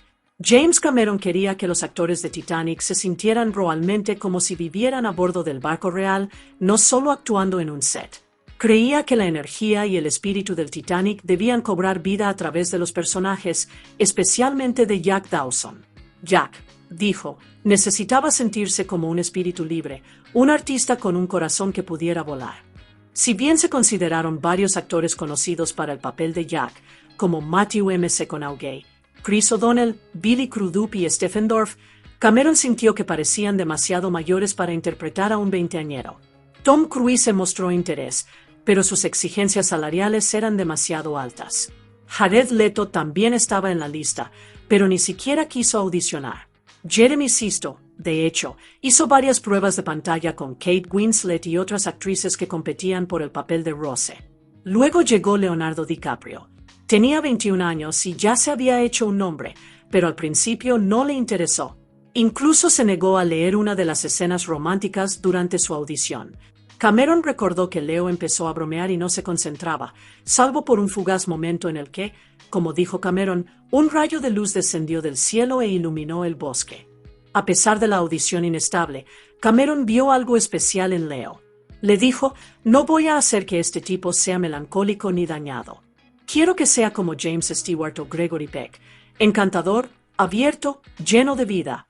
James Cameron quería que los actores de Titanic se sintieran realmente como si vivieran a bordo del barco real, no solo actuando en un set. Creía que la energía y el espíritu del Titanic debían cobrar vida a través de los personajes, especialmente de Jack Dawson. Jack, dijo, necesitaba sentirse como un espíritu libre, un artista con un corazón que pudiera volar. Si bien se consideraron varios actores conocidos para el papel de Jack, como Matthew M. McConaughey, Chris O'Donnell, Billy Crudup y Stephen Dorff, Cameron sintió que parecían demasiado mayores para interpretar a un veinteañero. Tom Cruise mostró interés, pero sus exigencias salariales eran demasiado altas. Jared Leto también estaba en la lista, pero ni siquiera quiso audicionar. Jeremy Sisto, de hecho, hizo varias pruebas de pantalla con Kate Winslet y otras actrices que competían por el papel de Rose. Luego llegó Leonardo DiCaprio. Tenía 21 años y ya se había hecho un nombre, pero al principio no le interesó. Incluso se negó a leer una de las escenas románticas durante su audición. Cameron recordó que Leo empezó a bromear y no se concentraba, salvo por un fugaz momento en el que, como dijo Cameron, un rayo de luz descendió del cielo e iluminó el bosque. A pesar de la audición inestable, Cameron vio algo especial en Leo. Le dijo, no voy a hacer que este tipo sea melancólico ni dañado. Quiero que sea como James Stewart o Gregory Peck, encantador, abierto, lleno de vida.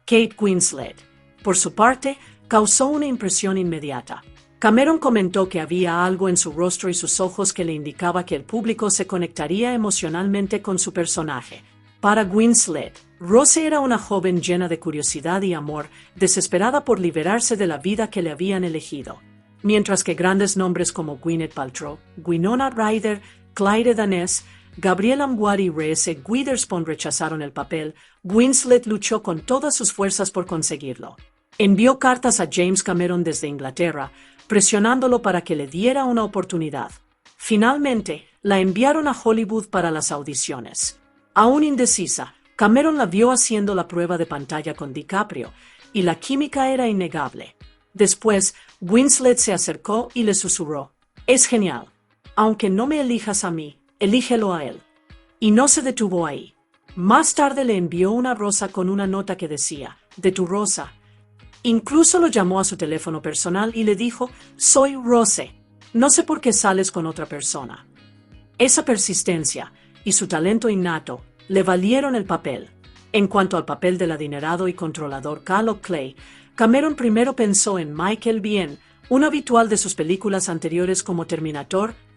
Kate Winslet, por su parte, causó una impresión inmediata. Cameron comentó que había algo en su rostro y sus ojos que le indicaba que el público se conectaría emocionalmente con su personaje. Para Winslet, Rose era una joven llena de curiosidad y amor, desesperada por liberarse de la vida que le habían elegido. Mientras que grandes nombres como Gwyneth Paltrow, Winona Ryder, Claire Danes, Gabriel Amwar y Reese Witherspoon rechazaron el papel, Winslet luchó con todas sus fuerzas por conseguirlo. Envió cartas a James Cameron desde Inglaterra, presionándolo para que le diera una oportunidad. Finalmente, la enviaron a Hollywood para las audiciones. Aún indecisa, Cameron la vio haciendo la prueba de pantalla con DiCaprio, y la química era innegable. Después, Winslet se acercó y le susurró, Es genial. Aunque no me elijas a mí, elígelo a él. Y no se detuvo ahí. Más tarde le envió una rosa con una nota que decía, de tu rosa. Incluso lo llamó a su teléfono personal y le dijo, soy Rose. No sé por qué sales con otra persona. Esa persistencia y su talento innato le valieron el papel. En cuanto al papel del adinerado y controlador Carlo Clay, Cameron primero pensó en Michael Biehn, un habitual de sus películas anteriores como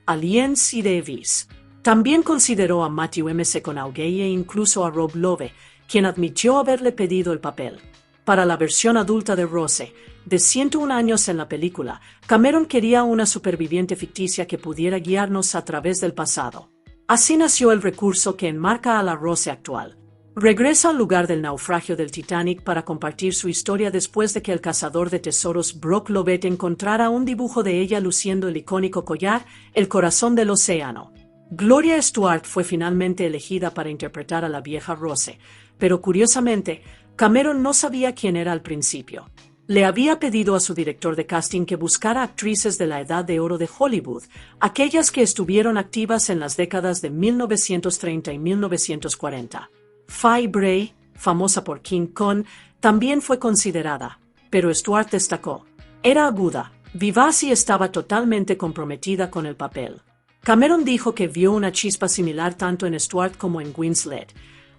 Aliens y The Abyss. También consideró a Matthew McConaughey e incluso a Rob Lowe, quien admitió haberle pedido el papel. Para la versión adulta de Rose, de 101 años en la película, Cameron quería una superviviente ficticia que pudiera guiarnos a través del pasado. Así nació el recurso que enmarca a la Rose actual. Regresa al lugar del naufragio del Titanic para compartir su historia después de que el cazador de tesoros Brock Lovett encontrara un dibujo de ella luciendo el icónico collar, el corazón del océano. Gloria Stuart fue finalmente elegida para interpretar a la vieja Rose, pero curiosamente, Cameron no sabía quién era al principio. Le había pedido a su director de casting que buscara actrices de la edad de oro de Hollywood, aquellas que estuvieron activas en las décadas de 1930 y 1940. Faye Bray, famosa por King Kong, también fue considerada, pero Stuart destacó. Era aguda, vivaz y estaba totalmente comprometida con el papel. Cameron dijo que vio una chispa similar tanto en Stuart como en Winslet,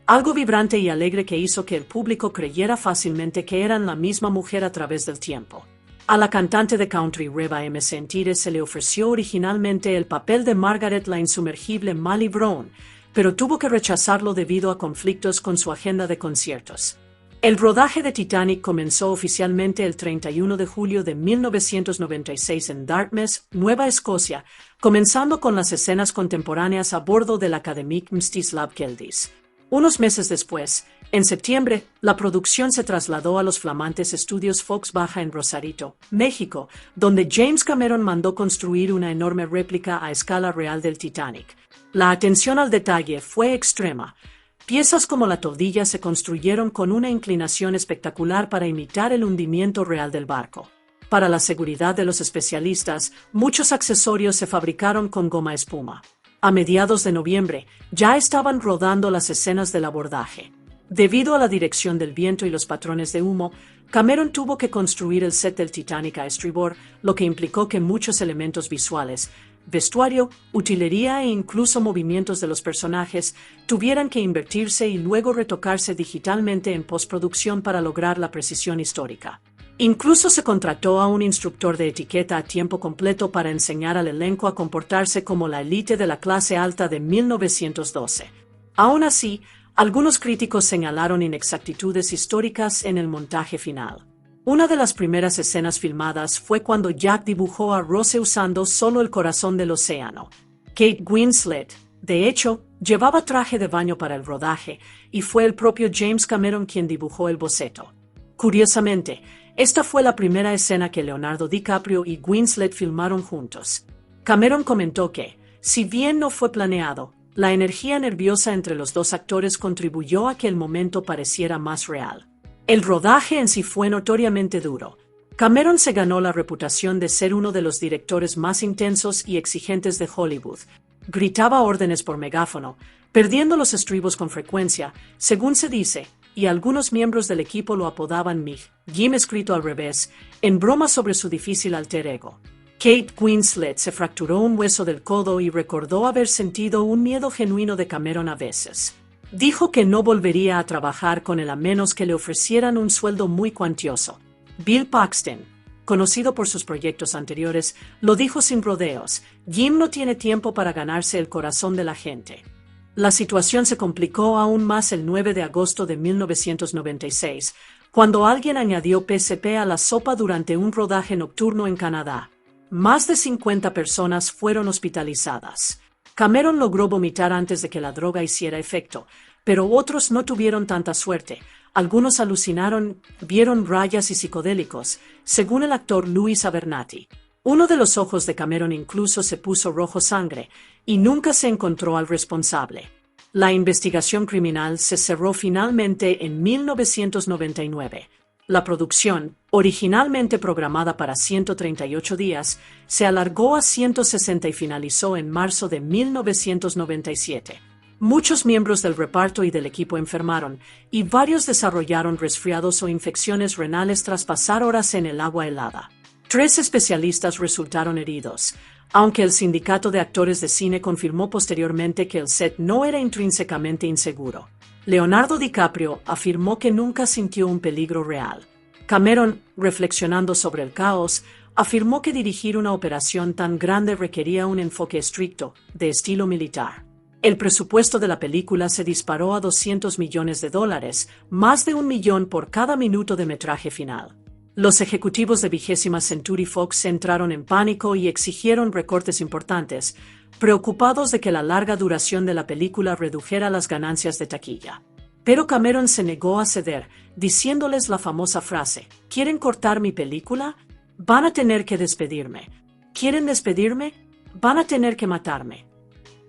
algo vibrante y alegre que hizo que el público creyera fácilmente que eran la misma mujer a través del tiempo. A la cantante de country Reba M. Sentire se le ofreció originalmente el papel de Margaret la insumergible Molly Brown, pero tuvo que rechazarlo debido a conflictos con su agenda de conciertos. El rodaje de Titanic comenzó oficialmente el 31 de julio de 1996 en Dartmouth, Nueva Escocia, comenzando con las escenas contemporáneas a bordo del Akademik Mstislav Keldis. Unos meses después, en septiembre, la producción se trasladó a los flamantes estudios Fox Baja en Rosarito, México, donde James Cameron mandó construir una enorme réplica a escala real del Titanic. La atención al detalle fue extrema. Piezas como la tobdilla se construyeron con una inclinación espectacular para imitar el hundimiento real del barco. Para la seguridad de los especialistas, muchos accesorios se fabricaron con goma espuma. A mediados de noviembre, ya estaban rodando las escenas del abordaje. Debido a la dirección del viento y los patrones de humo, Cameron tuvo que construir el set del Titanic a estribor, lo que implicó que muchos elementos visuales, vestuario, utilería e incluso movimientos de los personajes tuvieran que invertirse y luego retocarse digitalmente en postproducción para lograr la precisión histórica. Incluso se contrató a un instructor de etiqueta a tiempo completo para enseñar al elenco a comportarse como la élite de la clase alta de 1912. Aún así, algunos críticos señalaron inexactitudes históricas en el montaje final. Una de las primeras escenas filmadas fue cuando Jack dibujó a Rose usando solo el corazón del océano. Kate Winslet, de hecho, llevaba traje de baño para el rodaje, y fue el propio James Cameron quien dibujó el boceto. Curiosamente, esta fue la primera escena que Leonardo DiCaprio y Winslet filmaron juntos. Cameron comentó que, si bien no fue planeado, la energía nerviosa entre los dos actores contribuyó a que el momento pareciera más real. El rodaje en sí fue notoriamente duro. Cameron se ganó la reputación de ser uno de los directores más intensos y exigentes de Hollywood. Gritaba órdenes por megáfono, perdiendo los estribos con frecuencia, según se dice, y algunos miembros del equipo lo apodaban Mig, Jim escrito al revés, en broma sobre su difícil alter ego. Kate Winslet se fracturó un hueso del codo y recordó haber sentido un miedo genuino de Cameron a veces. Dijo que no volvería a trabajar con él a menos que le ofrecieran un sueldo muy cuantioso. Bill Paxton, conocido por sus proyectos anteriores, lo dijo sin rodeos: Jim no tiene tiempo para ganarse el corazón de la gente. La situación se complicó aún más el 9 de agosto de 1996, cuando alguien añadió PCP a la sopa durante un rodaje nocturno en Canadá. Más de 50 personas fueron hospitalizadas. Cameron logró vomitar antes de que la droga hiciera efecto, pero otros no tuvieron tanta suerte. Algunos alucinaron, vieron rayas y psicodélicos, según el actor Louis Abernathy. Uno de los ojos de Cameron incluso se puso rojo sangre, y nunca se encontró al responsable. La investigación criminal se cerró finalmente en 1999. La producción, originalmente programada para 138 días, se alargó a 160 y finalizó en marzo de 1997. Muchos miembros del reparto y del equipo enfermaron, y varios desarrollaron resfriados o infecciones renales tras pasar horas en el agua helada. 3 especialistas resultaron heridos, aunque el sindicato de actores de cine confirmó posteriormente que el set no era intrínsecamente inseguro. Leonardo DiCaprio afirmó que nunca sintió un peligro real. Cameron, reflexionando sobre el caos, afirmó que dirigir una operación tan grande requería un enfoque estricto, de estilo militar. El presupuesto de la película se disparó a $200 millones, más de $1 millón por cada minuto de metraje final. Los ejecutivos de 20th Century Fox entraron en pánico y exigieron recortes importantes, preocupados de que la larga duración de la película redujera las ganancias de taquilla. Pero Cameron se negó a ceder, diciéndoles la famosa frase: ¿quieren cortar mi película? Van a tener que despedirme. ¿Quieren despedirme? Van a tener que matarme.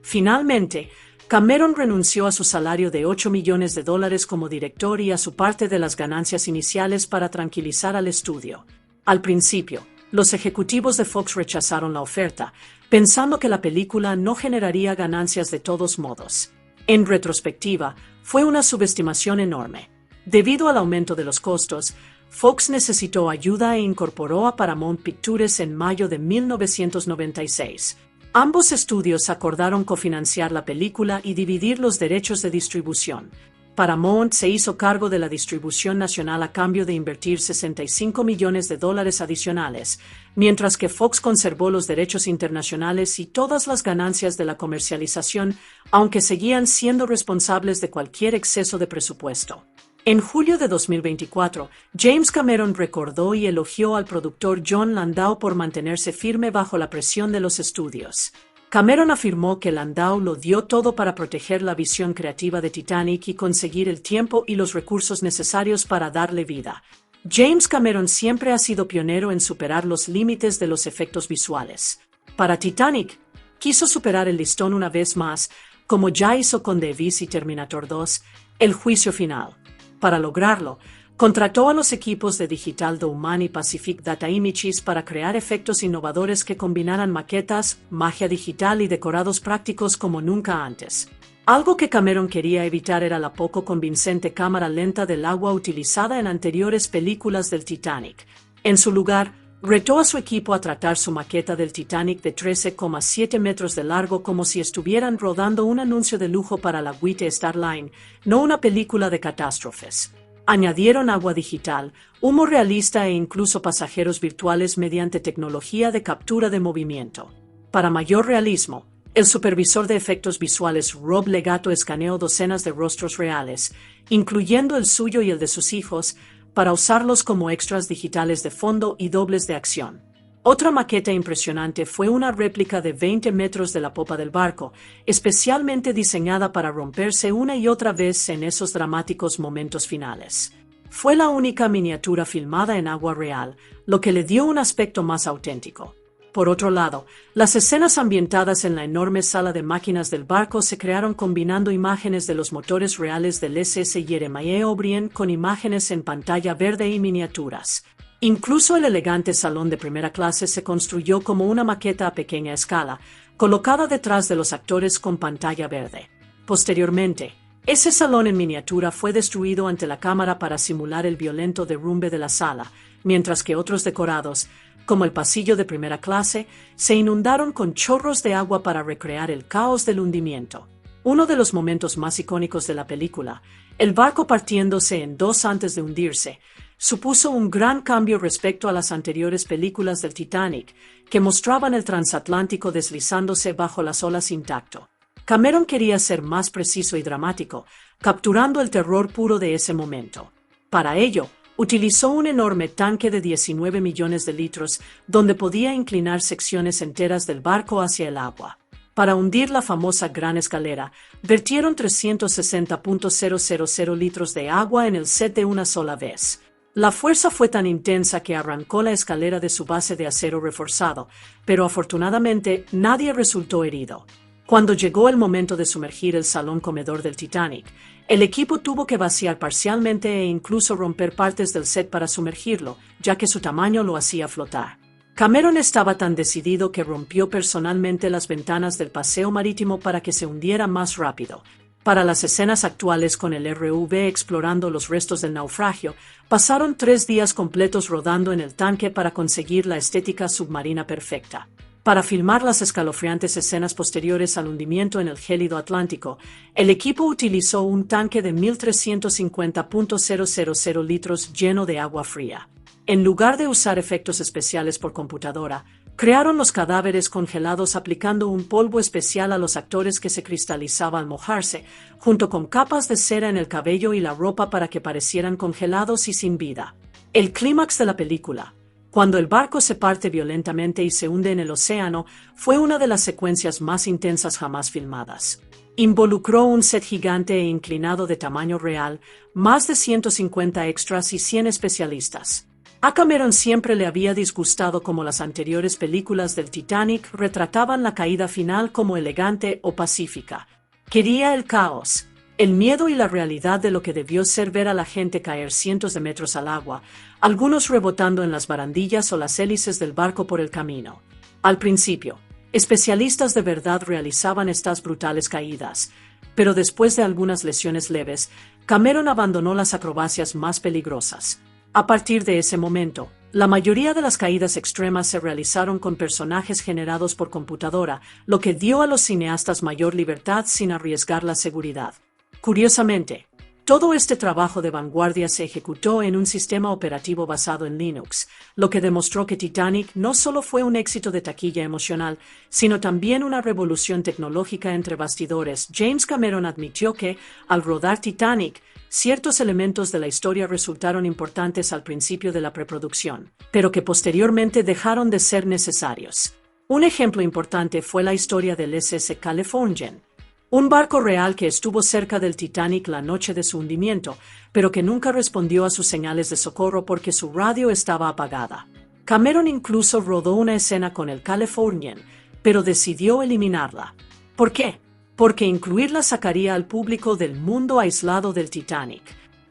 Finalmente, Cameron renunció a su salario de $8 millones como director y a su parte de las ganancias iniciales para tranquilizar al estudio. Al principio, los ejecutivos de Fox rechazaron la oferta, pensando que la película no generaría ganancias de todos modos. En retrospectiva, fue una subestimación enorme. Debido al aumento de los costos, Fox necesitó ayuda e incorporó a Paramount Pictures en mayo de 1996. Ambos estudios acordaron cofinanciar la película y dividir los derechos de distribución. Paramount se hizo cargo de la distribución nacional a cambio de invertir $65 millones adicionales, mientras que Fox conservó los derechos internacionales y todas las ganancias de la comercialización, aunque seguían siendo responsables de cualquier exceso de presupuesto. En julio de 2024, James Cameron recordó y elogió al productor Jon Landau por mantenerse firme bajo la presión de los estudios. Cameron afirmó que Landau lo dio todo para proteger la visión creativa de Titanic y conseguir el tiempo y los recursos necesarios para darle vida. James Cameron siempre ha sido pionero en superar los límites de los efectos visuales. Para Titanic, quiso superar el listón una vez más, como ya hizo con The Abyss y Terminator 2, El juicio final. Para lograrlo, contrató a los equipos de Digital Douman y Pacific Data Images para crear efectos innovadores que combinaran maquetas, magia digital y decorados prácticos como nunca antes. Algo que Cameron quería evitar era la poco convincente cámara lenta del agua utilizada en anteriores películas del Titanic. En su lugar, retó a su equipo a tratar su maqueta del Titanic de 13,7 metros de largo como si estuvieran rodando un anuncio de lujo para la White Star Line, no una película de catástrofes. Añadieron agua digital, humo realista e incluso pasajeros virtuales mediante tecnología de captura de movimiento. Para mayor realismo, el supervisor de efectos visuales Rob Legato escaneó docenas de rostros reales, incluyendo el suyo y el de sus hijos, para usarlos como extras digitales de fondo y dobles de acción. Otra maqueta impresionante fue una réplica de 20 metros de la popa del barco, especialmente diseñada para romperse una y otra vez en esos dramáticos momentos finales. Fue la única miniatura filmada en agua real, lo que le dio un aspecto más auténtico. Por otro lado, las escenas ambientadas en la enorme sala de máquinas del barco se crearon combinando imágenes de los motores reales del SS Jeremiah O'Brien con imágenes en pantalla verde y miniaturas. Incluso el elegante salón de primera clase se construyó como una maqueta a pequeña escala, colocada detrás de los actores con pantalla verde. Posteriormente, ese salón en miniatura fue destruido ante la cámara para simular el violento derrumbe de la sala, mientras que otros decorados, como el pasillo de primera clase, se inundaron con chorros de agua para recrear el caos del hundimiento. Uno de los momentos más icónicos de la película, el barco partiéndose en dos antes de hundirse, supuso un gran cambio respecto a las anteriores películas del Titanic, que mostraban el transatlántico deslizándose bajo las olas intacto. Cameron quería ser más preciso y dramático, capturando el terror puro de ese momento. Para ello, utilizó un enorme tanque de 19 millones de litros, donde podía inclinar secciones enteras del barco hacia el agua. Para hundir la famosa Gran Escalera, vertieron 360.000 litros de agua en el set de una sola vez. La fuerza fue tan intensa que arrancó la escalera de su base de acero reforzado, pero afortunadamente nadie resultó herido. Cuando llegó el momento de sumergir el salón comedor del Titanic, el equipo tuvo que vaciar parcialmente e incluso romper partes del set para sumergirlo, ya que su tamaño lo hacía flotar. Cameron estaba tan decidido que rompió personalmente las ventanas del paseo marítimo para que se hundiera más rápido. Para las escenas actuales con el ROV explorando los restos del naufragio, pasaron 3 días completos rodando en el tanque para conseguir la estética submarina perfecta. Para filmar las escalofriantes escenas posteriores al hundimiento en el gélido Atlántico, el equipo utilizó un tanque de 1350.000 litros lleno de agua fría. En lugar de usar efectos especiales por computadora, crearon los cadáveres congelados aplicando un polvo especial a los actores que se cristalizaba al mojarse, junto con capas de cera en el cabello y la ropa para que parecieran congelados y sin vida. El clímax de la película, cuando el barco se parte violentamente y se hunde en el océano, fue una de las secuencias más intensas jamás filmadas. Involucró un set gigante e inclinado de tamaño real, más de 150 extras y 100 especialistas. A Cameron siempre le había disgustado cómo las anteriores películas del Titanic retrataban la caída final como elegante o pacífica. Quería el caos, el miedo y la realidad de lo que debió ser ver a la gente caer cientos de metros al agua, algunos rebotando en las barandillas o las hélices del barco por el camino. Al principio, especialistas de verdad realizaban estas brutales caídas, pero después de algunas lesiones leves, Cameron abandonó las acrobacias más peligrosas. A partir de ese momento, la mayoría de las caídas extremas se realizaron con personajes generados por computadora, lo que dio a los cineastas mayor libertad sin arriesgar la seguridad. Curiosamente, todo este trabajo de vanguardia se ejecutó en un sistema operativo basado en Linux, lo que demostró que Titanic no solo fue un éxito de taquilla emocional, sino también una revolución tecnológica entre bastidores. James Cameron admitió que, al rodar Titanic, ciertos elementos de la historia resultaron importantes al principio de la preproducción, pero que posteriormente dejaron de ser necesarios. Un ejemplo importante fue la historia del SS Californian, un barco real que estuvo cerca del Titanic la noche de su hundimiento, pero que nunca respondió a sus señales de socorro porque su radio estaba apagada. Cameron incluso rodó una escena con el Californian, pero decidió eliminarla. ¿Por qué? Porque incluirla sacaría al público del mundo aislado del Titanic.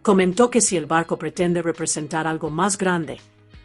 Comentó que si el barco pretende representar algo más grande,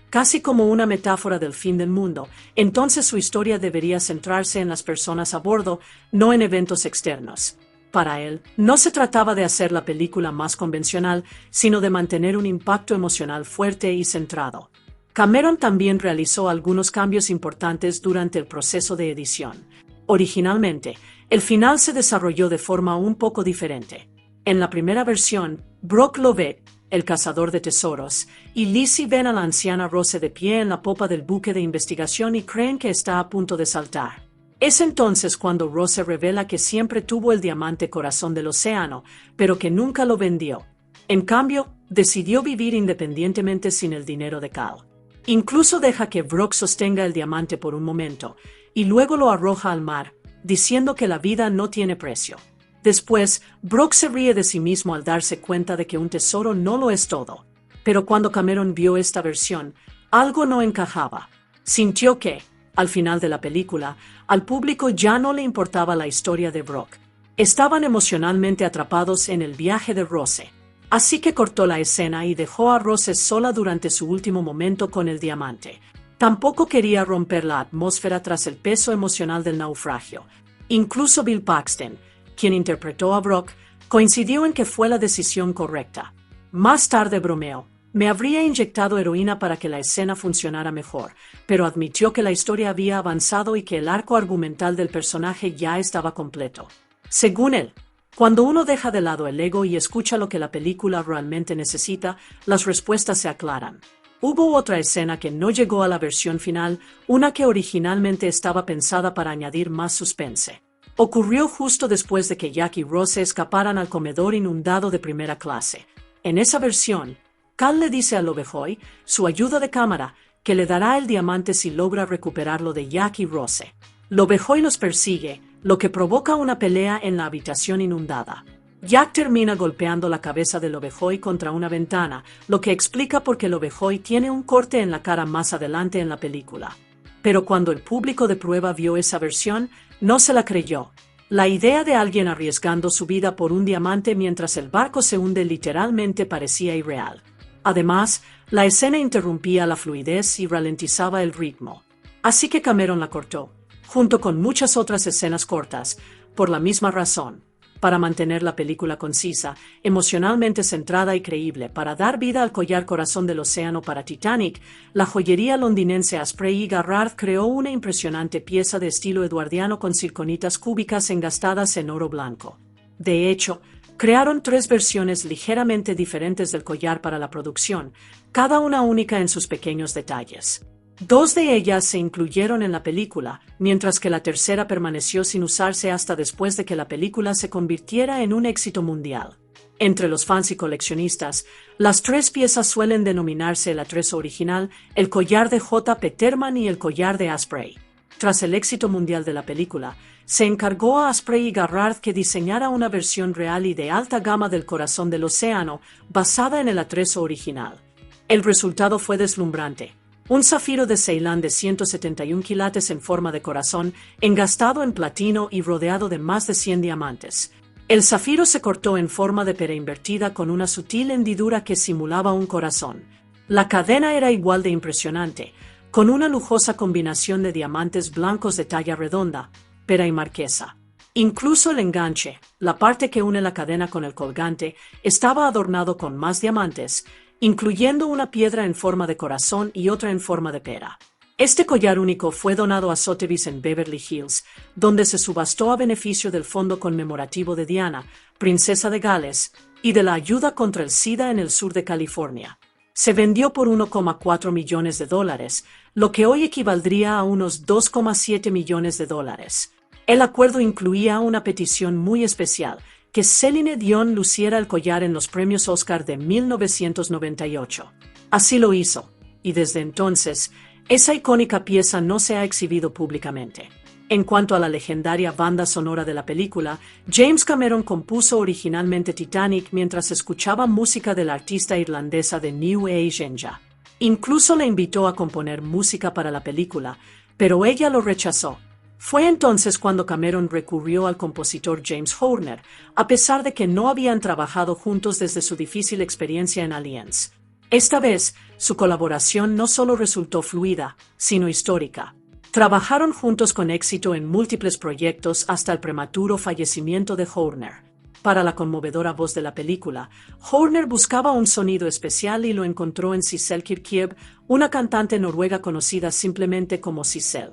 casi como una metáfora del fin del mundo, entonces su historia debería centrarse en las personas a bordo, no en eventos externos. Para él, no se trataba de hacer la película más convencional, sino de mantener un impacto emocional fuerte y centrado. Cameron también realizó algunos cambios importantes durante el proceso de edición. Originalmente, el final se desarrolló de forma un poco diferente. En la primera versión, Brock Lovett, el cazador de tesoros, y Lizzie ven a la anciana Rose de pie en la popa del buque de investigación y creen que está a punto de saltar. Es entonces cuando Rose revela que siempre tuvo el diamante corazón del océano, pero que nunca lo vendió. En cambio, decidió vivir independientemente sin el dinero de Cal. Incluso deja que Brock sostenga el diamante por un momento, y luego lo arroja al mar, diciendo que la vida no tiene precio. Después, Brock se ríe de sí mismo al darse cuenta de que un tesoro no lo es todo. Pero cuando Cameron vio esta versión, algo no encajaba. Sintió que, al final de la película, al público ya no le importaba la historia de Brock. Estaban emocionalmente atrapados en el viaje de Rose. Así que cortó la escena y dejó a Rose sola durante su último momento con el diamante. Tampoco quería romper la atmósfera tras el peso emocional del naufragio. Incluso Bill Paxton, quien interpretó a Brock, coincidió en que fue la decisión correcta. Más tarde bromeó: me habría inyectado heroína para que la escena funcionara mejor, pero admitió que la historia había avanzado y que el arco argumental del personaje ya estaba completo. Según él, cuando uno deja de lado el ego y escucha lo que la película realmente necesita, las respuestas se aclaran. Hubo otra escena que no llegó a la versión final, una que originalmente estaba pensada para añadir más suspense. Ocurrió justo después de que Jack y Rose escaparan al comedor inundado de primera clase. En esa versión, Cal le dice a Lovejoy, su ayuda de cámara, que le dará el diamante si logra recuperarlo de Jack y Rose. Lovejoy los persigue, lo que provoca una pelea en la habitación inundada. Jack termina golpeando la cabeza de Lovejoy contra una ventana, lo que explica por qué Lovejoy tiene un corte en la cara más adelante en la película. Pero cuando el público de prueba vio esa versión, no se la creyó. La idea de alguien arriesgando su vida por un diamante mientras el barco se hunde literalmente parecía irreal. Además, la escena interrumpía la fluidez y ralentizaba el ritmo. Así que Cameron la cortó, junto con muchas otras escenas cortas, por la misma razón, para mantener la película concisa, emocionalmente centrada y creíble. Para dar vida al collar Corazón del Océano para Titanic, la joyería londinense Asprey y Garrard creó una impresionante pieza de estilo eduardiano con circonitas cúbicas engastadas en oro blanco. De hecho, crearon 3 versiones ligeramente diferentes del collar para la producción, cada una única en sus pequeños detalles. 2 de ellas se incluyeron en la película, mientras que la tercera permaneció sin usarse hasta después de que la película se convirtiera en un éxito mundial. Entre los fans y coleccionistas, las 3 piezas suelen denominarse el atrezo original, el collar de J. Peterman y el collar de Asprey. Tras el éxito mundial de la película, se encargó a Asprey y Garrard que diseñara una versión real y de alta gama del Corazón del Océano, basada en el atrezo original. El resultado fue deslumbrante. Un zafiro de Ceilán de 171 quilates en forma de corazón, engastado en platino y rodeado de más de 100 diamantes. El zafiro se cortó en forma de pera invertida con una sutil hendidura que simulaba un corazón. La cadena era igual de impresionante, con una lujosa combinación de diamantes blancos de talla redonda, pera y marquesa. Incluso el enganche, la parte que une la cadena con el colgante, estaba adornado con más diamantes, incluyendo una piedra en forma de corazón y otra en forma de pera. Este collar único fue donado a Sotheby's en Beverly Hills, donde se subastó a beneficio del Fondo Conmemorativo de Diana, Princesa de Gales, y de la ayuda contra el SIDA en el sur de California. Se vendió por $1,4 millones, lo que hoy equivaldría a unos $2,7 millones. El acuerdo incluía una petición muy especial, que Celine Dion luciera el collar en los premios Oscar de 1998. Así lo hizo, y desde entonces, esa icónica pieza no se ha exhibido públicamente. En cuanto a la legendaria banda sonora de la película, James Cameron compuso originalmente Titanic mientras escuchaba música de la artista irlandesa de New Age Enya. Incluso le invitó a componer música para la película, pero ella lo rechazó. Fue entonces cuando Cameron recurrió al compositor James Horner, a pesar de que no habían trabajado juntos desde su difícil experiencia en Aliens. Esta vez, su colaboración no solo resultó fluida, sino histórica. Trabajaron juntos con éxito en múltiples proyectos hasta el prematuro fallecimiento de Horner. Para la conmovedora voz de la película, Horner buscaba un sonido especial y lo encontró en Sissel Kyrkjebø, una cantante noruega conocida simplemente como Sissel.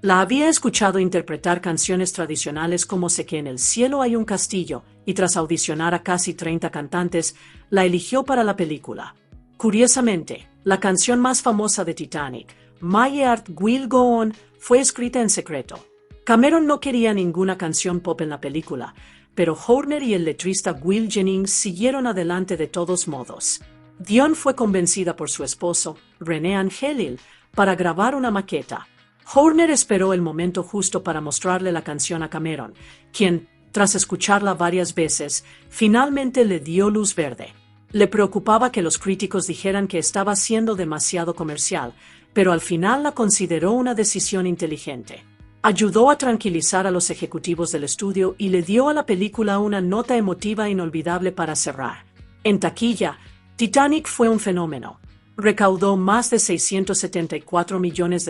La había escuchado interpretar canciones tradicionales como Sé que en el cielo hay un castillo, y tras audicionar a casi 30 cantantes, la eligió para la película. Curiosamente, la canción más famosa de Titanic, My Heart Will Go On, fue escrita en secreto. Cameron no quería ninguna canción pop en la película, pero Horner y el letrista Will Jennings siguieron adelante de todos modos. Dion fue convencida por su esposo, René Angelil, para grabar una maqueta. Horner esperó el momento justo para mostrarle la canción a Cameron, quien, tras escucharla varias veces, finalmente le dio luz verde. Le preocupaba que los críticos dijeran que estaba siendo demasiado comercial, pero al final la consideró una decisión inteligente. Ayudó a tranquilizar a los ejecutivos del estudio y le dio a la película una nota emotiva inolvidable para cerrar. En taquilla, Titanic fue un fenómeno. Recaudó más de $674 millones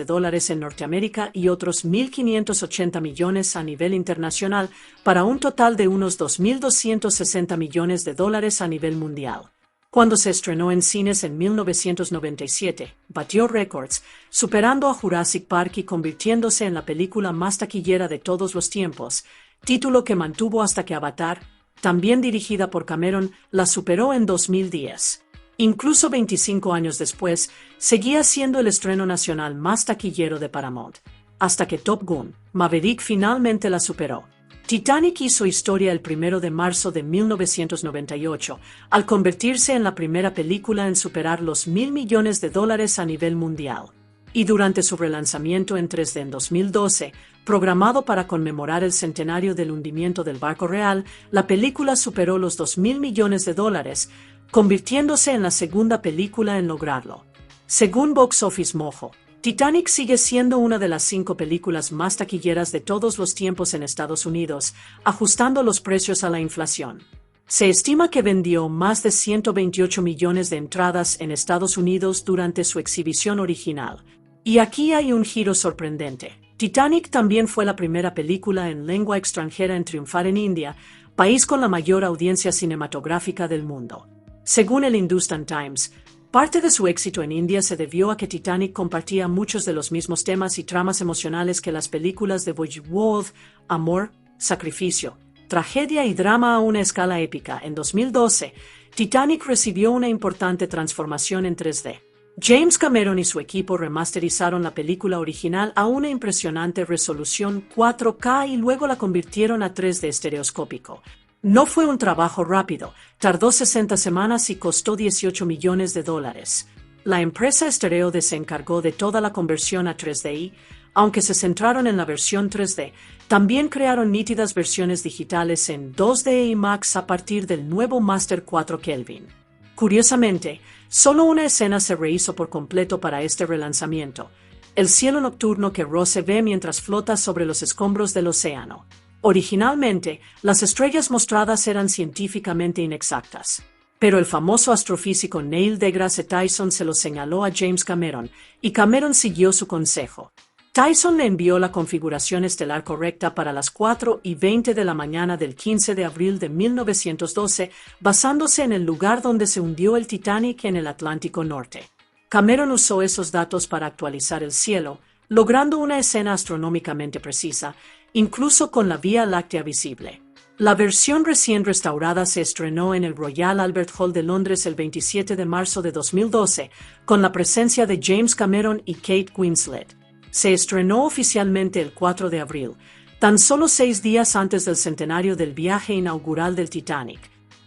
en Norteamérica y otros 1.580 millones a nivel internacional, para un total de unos $2.260 millones a nivel mundial. Cuando se estrenó en cines en 1997, batió récords, superando a Jurassic Park y convirtiéndose en la película más taquillera de todos los tiempos, título que mantuvo hasta que Avatar, también dirigida por Cameron, la superó en 2010. Incluso 25 años después, seguía siendo el estreno nacional más taquillero de Paramount, hasta que Top Gun, Maverick finalmente la superó. Titanic hizo historia el 1 de marzo de 1998, al convertirse en la primera película en superar los $1.000 millones a nivel mundial. Y durante su relanzamiento en 3D en 2012, programado para conmemorar el centenario del hundimiento del barco real, la película superó los $2.000 millones, convirtiéndose en la segunda película en lograrlo. Según Box Office Mojo, Titanic sigue siendo una de las 5 películas más taquilleras de todos los tiempos en Estados Unidos, ajustando los precios a la inflación. Se estima que vendió más de 128 millones de entradas en Estados Unidos durante su exhibición original. Y aquí hay un giro sorprendente. Titanic también fue la primera película en lengua extranjera en triunfar en India, país con la mayor audiencia cinematográfica del mundo. Según el Hindustan Times, parte de su éxito en India se debió a que Titanic compartía muchos de los mismos temas y tramas emocionales que las películas de Bollywood: amor, sacrificio, tragedia y drama a una escala épica. En 2012, Titanic recibió una importante transformación en 3D. James Cameron y su equipo remasterizaron la película original a una impresionante resolución 4K y luego la convirtieron a 3D estereoscópico. No fue un trabajo rápido, tardó 60 semanas y costó $18 millones. La empresa Stereo se encargó de toda la conversión a 3D y, aunque se centraron en la versión 3D, también crearon nítidas versiones digitales en 2D y Max a partir del nuevo Master 4 Kelvin. Curiosamente, solo una escena se rehizo por completo para este relanzamiento: el cielo nocturno que Rose ve mientras flota sobre los escombros del océano. Originalmente, las estrellas mostradas eran científicamente inexactas, pero el famoso astrofísico Neil deGrasse Tyson se lo señaló a James Cameron, y Cameron siguió su consejo. Tyson le envió la configuración estelar correcta para las 4:20 de la mañana del 15 de abril de 1912, basándose en el lugar donde se hundió el Titanic en el Atlántico Norte. Cameron usó esos datos para actualizar el cielo, logrando una escena astronómicamente precisa, incluso con la Vía Láctea visible. La versión recién restaurada se estrenó en el Royal Albert Hall de Londres el 27 de marzo de 2012, con la presencia de James Cameron y Kate Winslet. Se estrenó oficialmente el 4 de abril, tan solo 6 días antes del centenario del viaje inaugural del Titanic.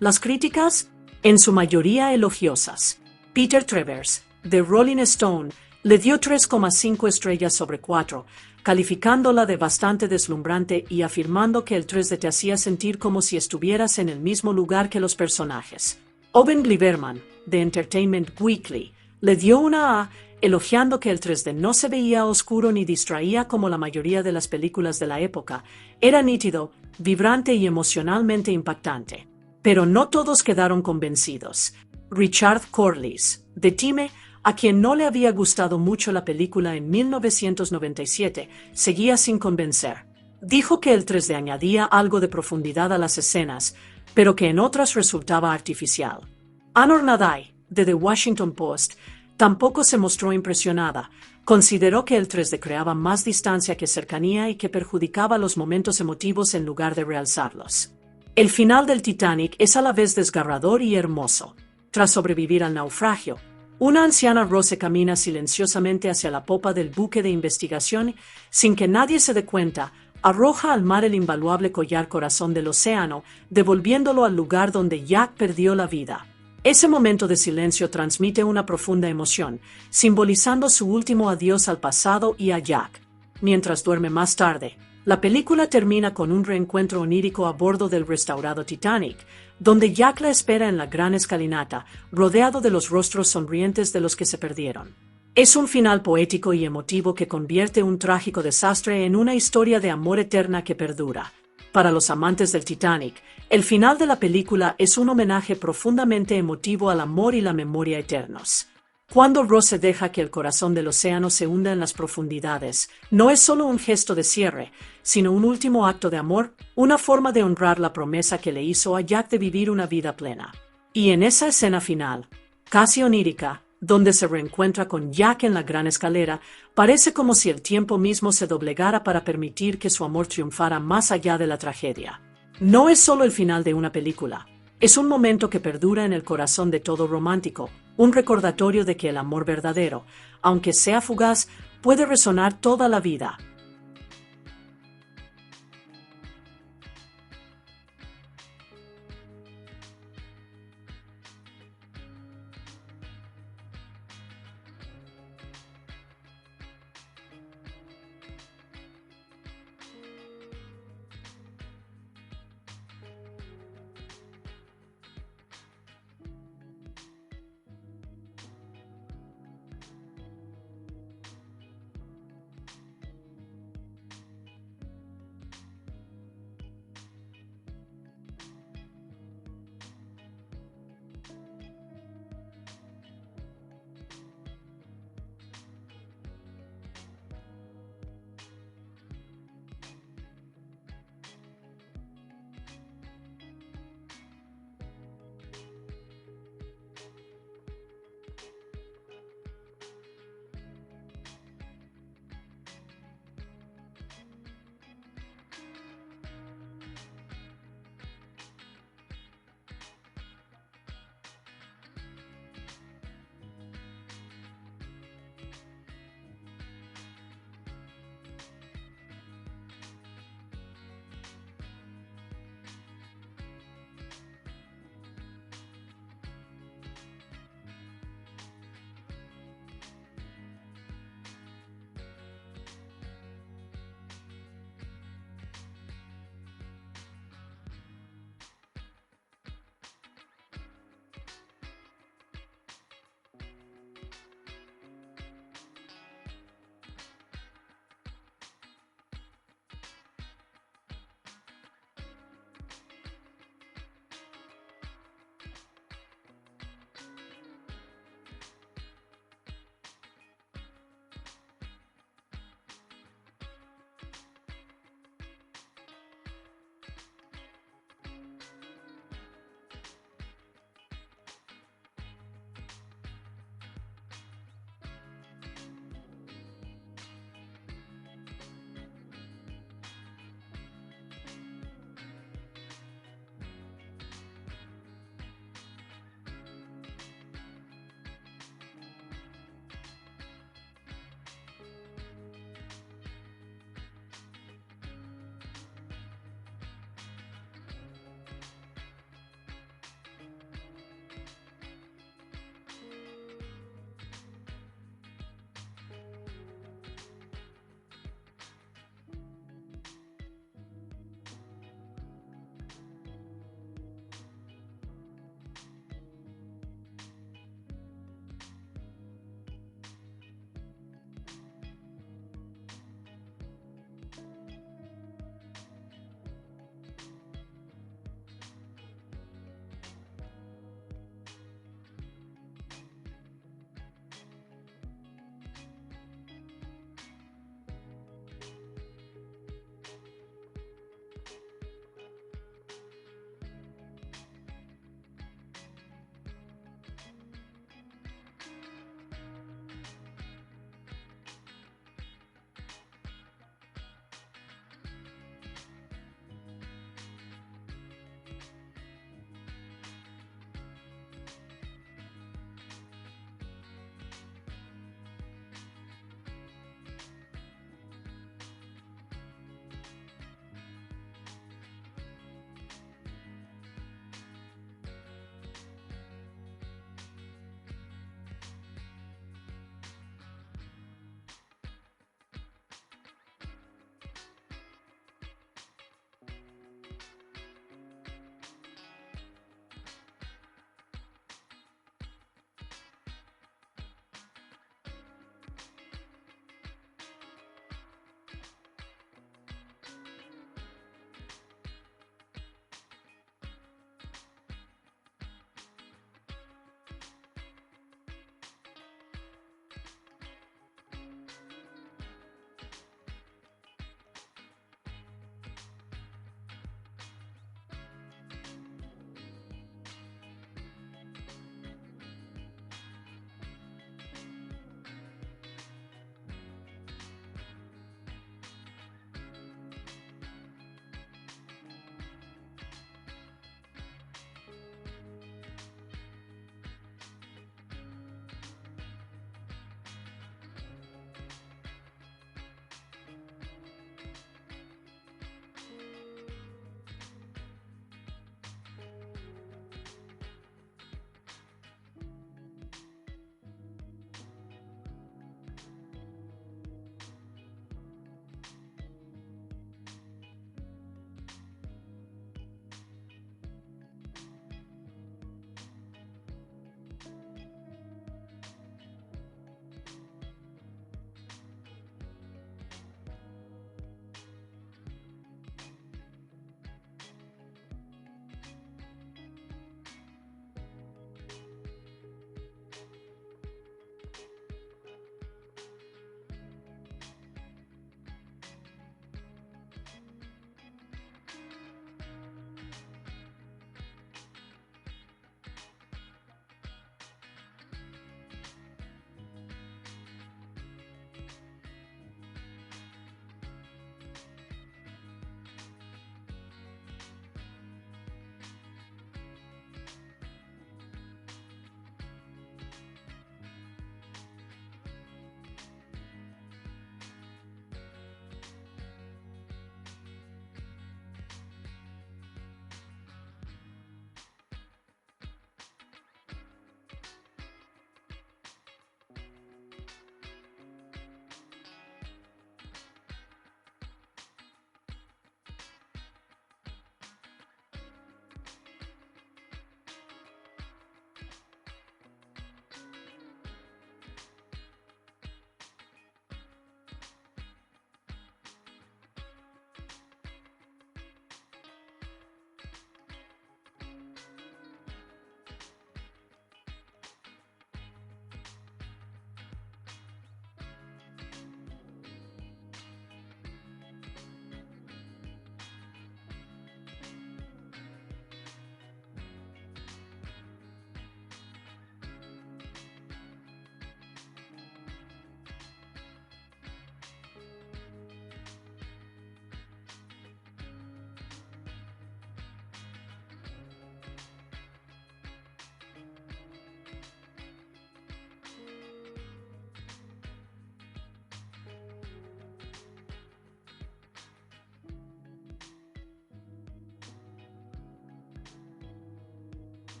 Las críticas, en su mayoría elogiosas. Peter Travers, de Rolling Stone, le dio 3,5 estrellas sobre 4, calificándola de bastante deslumbrante y afirmando que el 3D te hacía sentir como si estuvieras en el mismo lugar que los personajes. Owen Gleiberman, de Entertainment Weekly, le dio una A, elogiando que el 3D no se veía oscuro ni distraía como la mayoría de las películas de la época. Era nítido, vibrante y emocionalmente impactante. Pero no todos quedaron convencidos. Richard Corliss, de Time, a quien no le había gustado mucho la película en 1997, seguía sin convencer. Dijo que el 3D añadía algo de profundidad a las escenas, pero que en otras resultaba artificial. Anor Nadai, de The Washington Post, tampoco se mostró impresionada. Consideró que el 3D creaba más distancia que cercanía y que perjudicaba los momentos emotivos en lugar de realzarlos. El final del Titanic es a la vez desgarrador y hermoso. Tras sobrevivir al naufragio, una anciana Rose camina silenciosamente hacia la popa del buque de investigación sin que nadie se dé cuenta, arroja al mar el invaluable collar Corazón del Océano, devolviéndolo al lugar donde Jack perdió la vida. Ese momento de silencio transmite una profunda emoción, simbolizando su último adiós al pasado y a Jack. Mientras duerme más tarde, la película termina con un reencuentro onírico a bordo del restaurado Titanic, donde Jack la espera en la gran escalinata, rodeado de los rostros sonrientes de los que se perdieron. Es un final poético y emotivo que convierte un trágico desastre en una historia de amor eterna que perdura. Para los amantes del Titanic, el final de la película es un homenaje profundamente emotivo al amor y la memoria eternos. Cuando Rose deja que el corazón del océano se hunda en las profundidades, no es solo un gesto de cierre, sino un último acto de amor, una forma de honrar la promesa que le hizo a Jack de vivir una vida plena. Y en esa escena final, casi onírica, donde se reencuentra con Jack en la gran escalera, parece como si el tiempo mismo se doblegara para permitir que su amor triunfara más allá de la tragedia. No es solo el final de una película, es un momento que perdura en el corazón de todo romántico, un recordatorio de que el amor verdadero, aunque sea fugaz, puede resonar toda la vida.